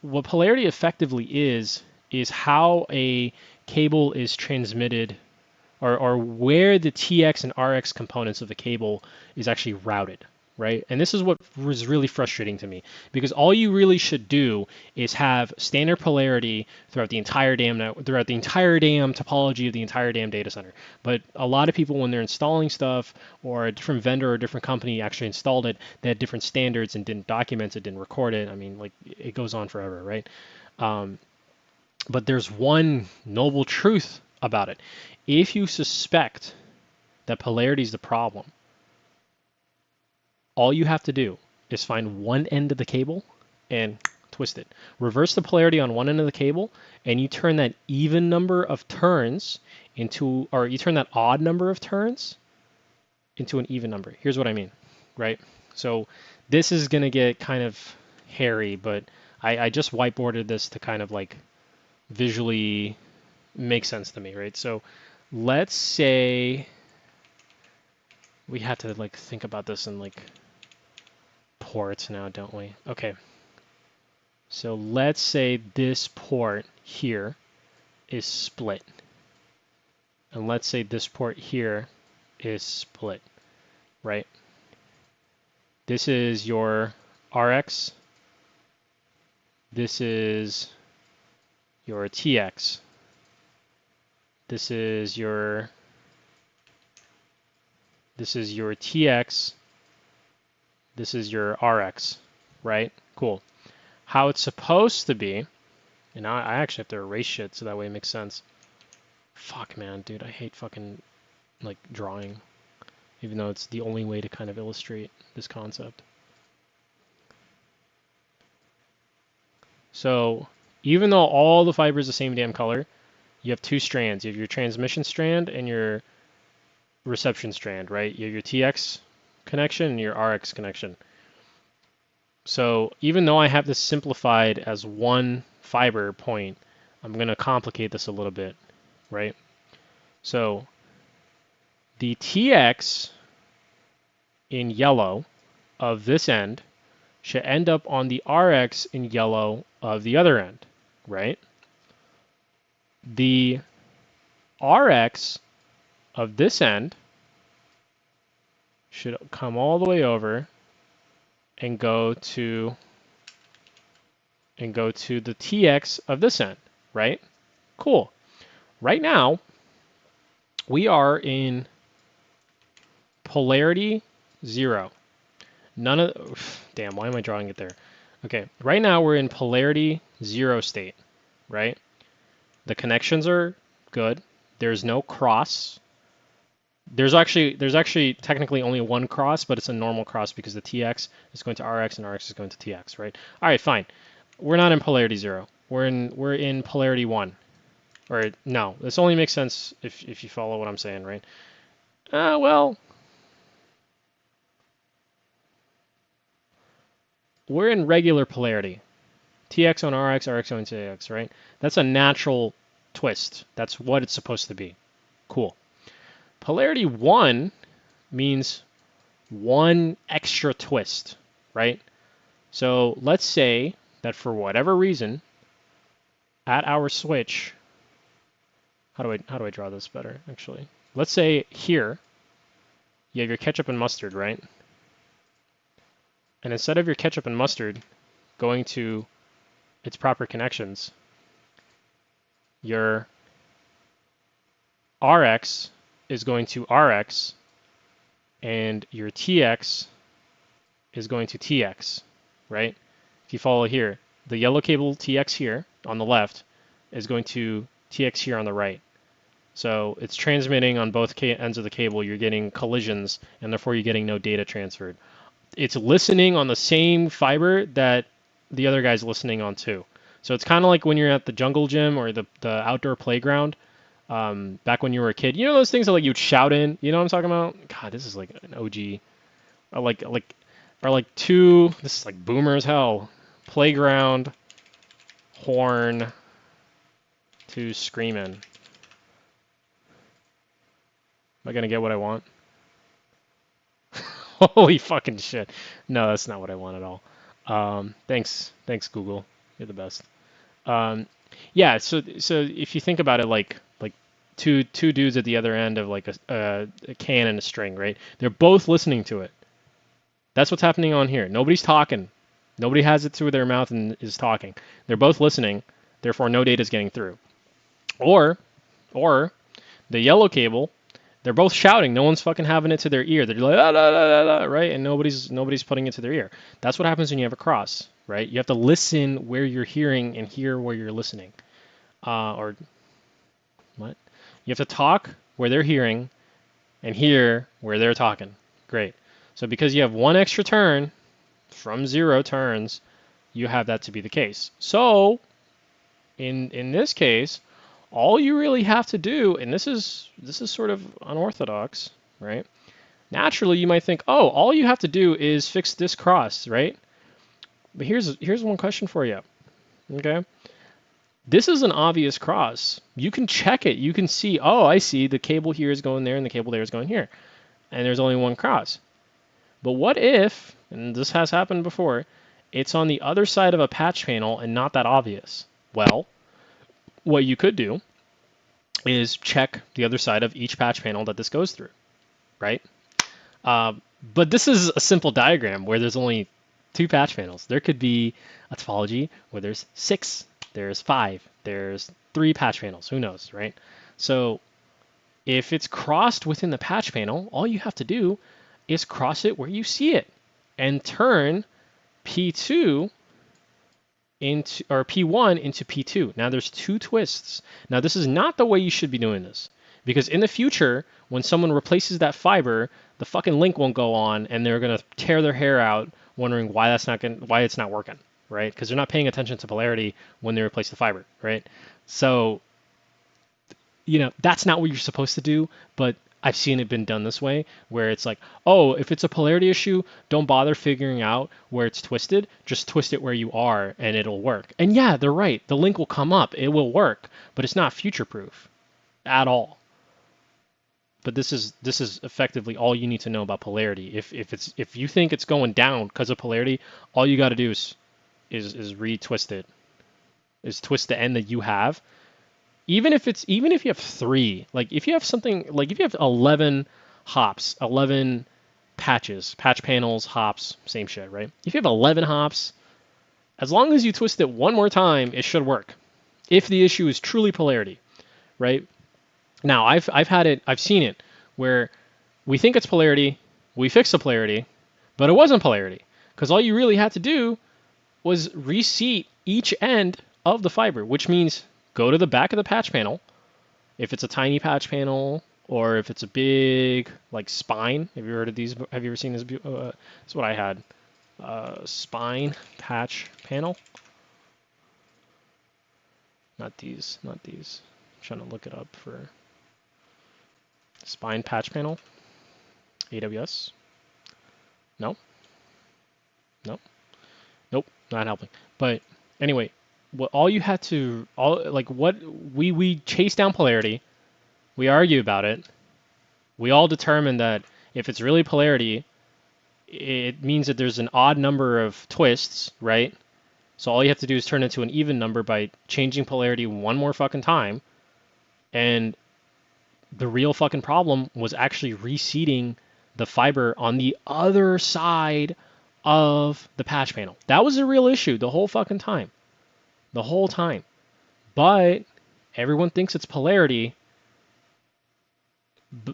what polarity effectively is how a cable is transmitted, or where the TX and RX components of the cable is actually routed, right? And this is what was really frustrating to me, because all you really should do is have standard polarity throughout the entire damn topology of the entire damn data center. But a lot of people, when they're installing stuff, or a different vendor or a different company actually installed it, they had different standards and didn't document it, didn't record it. I mean, like, it goes on forever, right? But there's one noble truth about it. If you suspect that polarity is the problem, all you have to do is find one end of the cable and twist it. Reverse the polarity on one end of the cable, and you turn that even number of turns into, or you turn that odd number of turns into an even number. Here's what I mean, right? So this is going to get kind of hairy, but I just whiteboarded this to kind of like visually make sense to me, right? So let's say we have to like think about this in like ports now, don't we? Okay. So let's say this port here is split. And let's say this port here is split, right? This is your RX. This is your TX. This is your TX. This is your RX, right? Cool. How it's supposed to be, and I actually have to erase shit so that way it makes sense. Fuck, man, dude, I hate fucking like drawing, even though it's the only way to kind of illustrate this concept. So even though all the fiber is the same damn color, you have 2 strands. You have your transmission strand and your reception strand, right? You have your TX connection and your RX connection. So even though I have this simplified as one fiber point, I'm going to complicate this a little bit, right? So the TX in yellow of this end should end up on the RX in yellow of the other end, right? The RX of this end should come all the way over and go to the TX of this end, right? Cool. Right now, we are in polarity 0. Damn, why am I drawing it there? Okay, right now we're in polarity 0 state, right? The connections are good. There's no cross. There's actually technically only one cross, but it's a normal cross because the TX is going to RX and RX is going to TX, right? All right, fine. We're not in polarity 0. We're in polarity 1, Or no, this only makes sense if you follow what I'm saying, right? Well, we're in regular polarity. TX on RX, RX on TX, right? That's a natural twist. That's what it's supposed to be. Cool. Polarity 1 means one extra twist, right? So let's say that for whatever reason, at our switch, how do I draw this better, actually? Let's say here, you have your ketchup and mustard, right? And instead of your ketchup and mustard going to its proper connections, your RX is going to RX, and your TX is going to TX, right? If you follow here, the yellow cable TX here on the left is going to TX here on the right. So it's transmitting on both ends of the cable. You're getting collisions, and therefore you're getting no data transferred. It's listening on the same fiber that the other guy's listening on too. So it's kind of like when you're at the jungle gym or the outdoor playground, back when you were a kid. You know those things that like you'd shout in. You know what I'm talking about? God, this is like an OG. Or like two. This is like boomer as hell. Playground horn to screaming. Am I gonna get what I want? Holy fucking shit! No, that's not what I want at all. Thanks, Google. You're the best. Um, yeah. So if you think about it, like two dudes at the other end of like a can and a string, right? They're both listening to it. That's what's happening on here. Nobody's talking. Nobody has it through their mouth and is talking. They're both listening. Therefore, no data is getting through. Or the yellow cable, they're both shouting. No one's fucking having it to their ear. They're like, ah, la, la, la, la, right? And nobody's putting it to their ear. That's what happens when you have a cross, right? You have to listen where you're hearing and hear where you're listening. Or what? You have to talk where they're hearing and hear where they're talking. Great. So because you have one extra turn from 0 turns, you have that to be the case. So in this case, all you really have to do, and this is sort of unorthodox, right? Naturally, you might think, oh, all you have to do is fix this cross, right? But here's one question for you. Okay, this is an obvious cross. You can check it. You can see, oh, I see the cable here is going there and the cable there is going here, and there's only one cross. But what if, and this has happened before, it's on the other side of a patch panel and not that obvious? Well, what you could do is check the other side of each patch panel that this goes through, right? But this is a simple diagram where there's only 2 patch panels. There could be a topology where there's 6, there's 5, there's 3 patch panels. Who knows, right? So if it's crossed within the patch panel, all you have to do is cross it where you see it and turn P2 into, or P1 into P2. Now there's 2 twists. Now this is not the way you should be doing this, because in the future, when someone replaces that fiber, the fucking link won't go on, and they're gonna tear their hair out wondering why it's not working, right? Because they're not paying attention to polarity when they replace the fiber, right? So, that's not what you're supposed to do, but I've seen it been done this way, where it's like, oh, if it's a polarity issue, don't bother figuring out where it's twisted. Just twist it where you are, and it'll work. And yeah, they're right. The link will come up. It will work, but it's not future-proof at all. But this is effectively all you need to know about polarity. If you think it's going down because of polarity, all you got to do is retwist it. Is twist the end that you have. Even if you have 3, like if you have something, like if you have 11 hops, 11 patch panels, hops, same shit, right? If you have 11 hops, as long as you twist it one more time, it should work. If the issue is truly polarity, right? Now I've seen it where we think it's polarity, we fix the polarity, but it wasn't polarity, because all you really had to do was reseat each end of the fiber, which means go to the back of the patch panel. If it's a tiny patch panel, or if it's a big like spine. Have you heard of these? Have you ever seen this? That's what I had. Spine patch panel. Not these. trying to look it up for spine patch panel. AWS. No. No. Nope. Not helping. But anyway, what all you had to what we chase down polarity. We argue about it. We all determine that if it's really polarity, it means that there's an odd number of twists, right? So all you have to do is turn it into an even number by changing polarity one more fucking time. And the real fucking problem was actually reseating the fiber on the other side of the patch panel. That was a real issue the whole fucking time. The whole time. But everyone thinks it's polarity.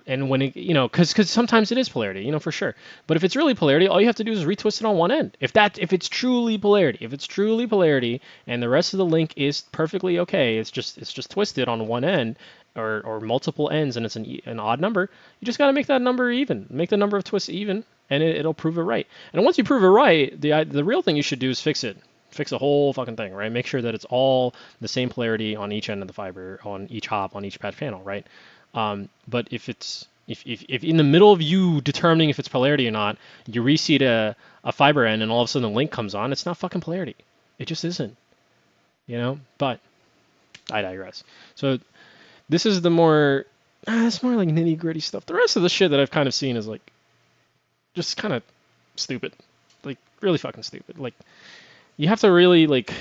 And when it, because sometimes it is polarity, for sure. But if it's really polarity, all you have to do is retwist it on one end. If it's truly polarity, and the rest of the link is perfectly okay, it's just twisted on one end or multiple ends, and it's an odd number. You just got to make that number even, make the number of twists even, and it'll prove it right. And once you prove it right, the real thing you should do is fix it. Fix the whole fucking thing, right? Make sure that it's all the same polarity on each end of the fiber, on each hop, on each patch panel, right? But if in the middle of you determining if it's polarity or not, you reseed a fiber end and all of a sudden the link comes on, it's not fucking polarity. It just isn't, But I digress. So this is the more, it's more like nitty gritty stuff. The rest of the shit that I've kind of seen is like, just kind of stupid, like really fucking stupid. Like you have to really like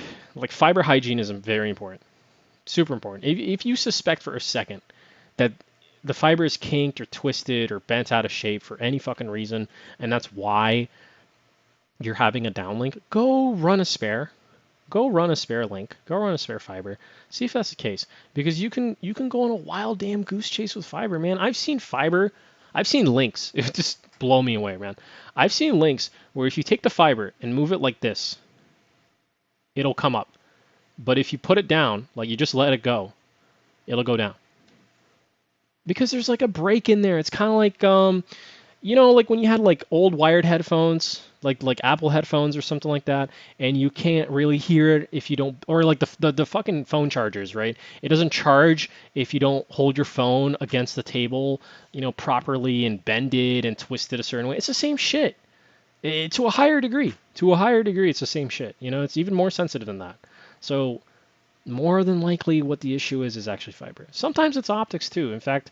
fiber hygiene is very important, super important. If you suspect for a second that the fiber is kinked or twisted or bent out of shape for any fucking reason, and that's why you're having a downlink, go run a spare. Go run a spare link. Go run a spare fiber. See if that's the case. Because you can go on a wild damn goose chase with fiber, man. I've seen links. It just blow me away, man. I've seen links where if you take the fiber and move it like this, it'll come up. But if you put it down, like you just let it go, it'll go down. Because there's like a break in there. It's kind of like, like when you had like old wired headphones, like Apple headphones or something like that, and you can't really hear it if you don't, or like the fucking phone chargers, right? It doesn't charge if you don't hold your phone against the table, properly and bend it and twist it a certain way. It's the same shit. To a higher degree. To a higher degree, it's the same shit. It's even more sensitive than that. So more than likely what the issue is actually fiber. Sometimes it's optics too. In fact,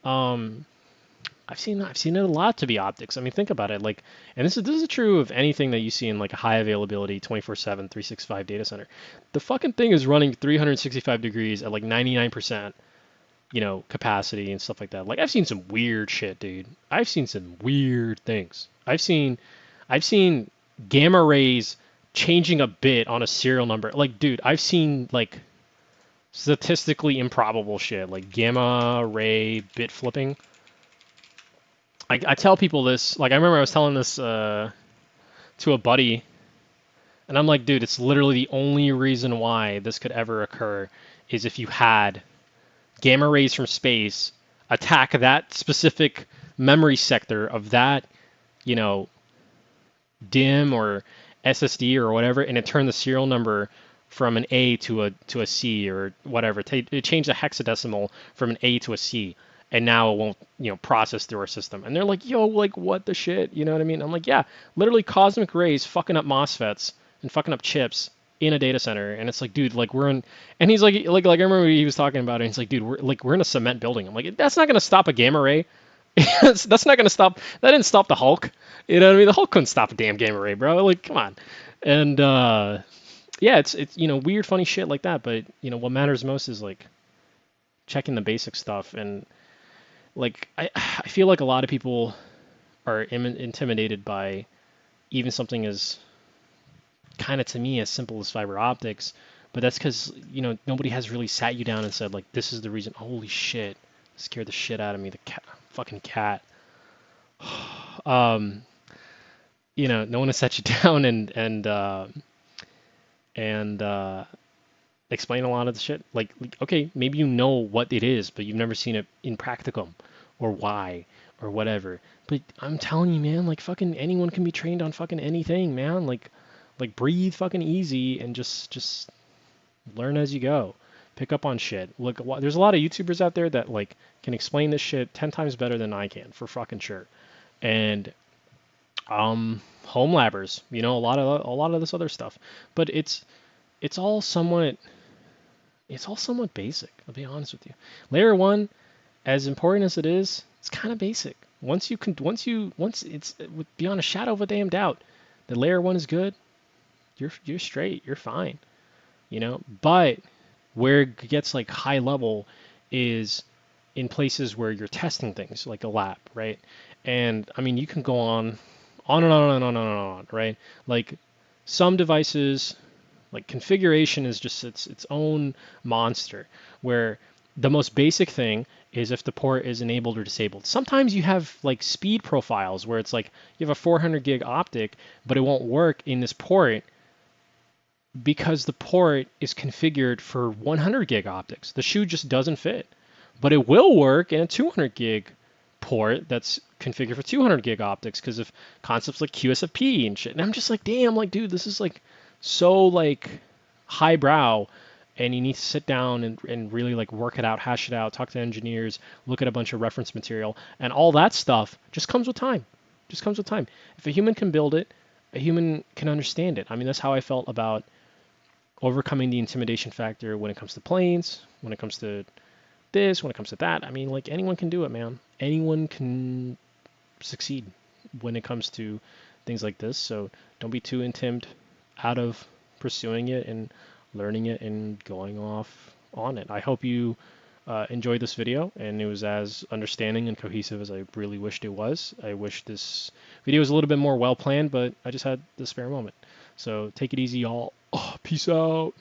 I've seen it a lot to be optics. I mean, think about it. Like, and this is true of anything that you see in like a high availability 24/7 365 data center. The fucking thing is running 365 degrees at like 99%, capacity and stuff like that. Like I've seen some weird shit, dude. I've seen some weird things. I've seen gamma rays changing a bit on a serial number. Like, dude, I've seen like statistically improbable shit, like gamma ray bit flipping. I tell people this, like I remember I was telling this to a buddy, and I'm like, dude, it's literally the only reason why this could ever occur is if you had gamma rays from space attack that specific memory sector of that, DIMM or SSD or whatever, and it turned the serial number from an A to a C or whatever. It changed the hexadecimal from an A to a C, and now it won't, process through our system. And they're like, yo, like what the shit? You know what I mean? I'm like, yeah, literally cosmic rays fucking up MOSFETs and fucking up chips in a data center. And it's like, dude, like we're in, and he's like I remember he was talking about it. And he's like, dude, we're in a cement building. I'm like, that's not gonna stop a gamma ray. That's not gonna stop. That didn't stop the Hulk. You know what I mean? The Hulk couldn't stop a damn gamma ray, bro. Like, come on. And yeah, it's weird, funny shit like that. But what matters most is like checking the basic stuff. And like I feel like a lot of people are intimidated by even something as kind of, to me, as simple as fiber optics. But that's because nobody has really sat you down and said like, this is the reason. Holy shit, scared the shit out of me. The fucking cat. No one has sat you down and explain a lot of the shit. Like, okay, maybe you know what it is, but you've never seen it in practicum, or why, or whatever. But I'm telling you, man, like fucking anyone can be trained on fucking anything, man. Like breathe fucking easy and just learn as you go. Pick up on shit. Look, there's a lot of YouTubers out there that like can explain this shit 10 times better than I can, for fucking sure. And home labbers, a lot of this other stuff. But it's all somewhat basic, I'll be honest with you. Layer 1, as important as it is, it's kind of basic. Once it's beyond a shadow of a damn doubt that layer 1 is good, you're straight, you're fine, But where it gets like high level is in places where you're testing things like a lab, right? And I mean, you can go on and on and on and on, right? Like some devices, like configuration is just its own monster, where the most basic thing is if the port is enabled or disabled. Sometimes you have like speed profiles where it's like you have a 400 gig optic, but it won't work in this port because the port is configured for 100 gig optics. The shoe just doesn't fit, but it will work in a 200 gig port that's configured for 200 gig optics because of concepts like QSFP and shit. And I'm just like, damn, like, dude, this is like so like highbrow, and you need to sit down and really like work it out, hash it out, talk to engineers, look at a bunch of reference material, and all that stuff just comes with time. Just comes with time. If a human can build it, a human can understand it. I mean, that's how I felt about overcoming the intimidation factor when it comes to planes, when it comes to this, when it comes to that. I mean, like anyone can do it, man. Anyone can succeed when it comes to things like this. So don't be too intimidated out of pursuing it and learning it and going off on it. I hope you enjoyed this video and it was as understanding and cohesive as I really wished it was. I wish this video was a little bit more well planned, but I just had the spare moment. So take it easy, y'all. Oh, peace out.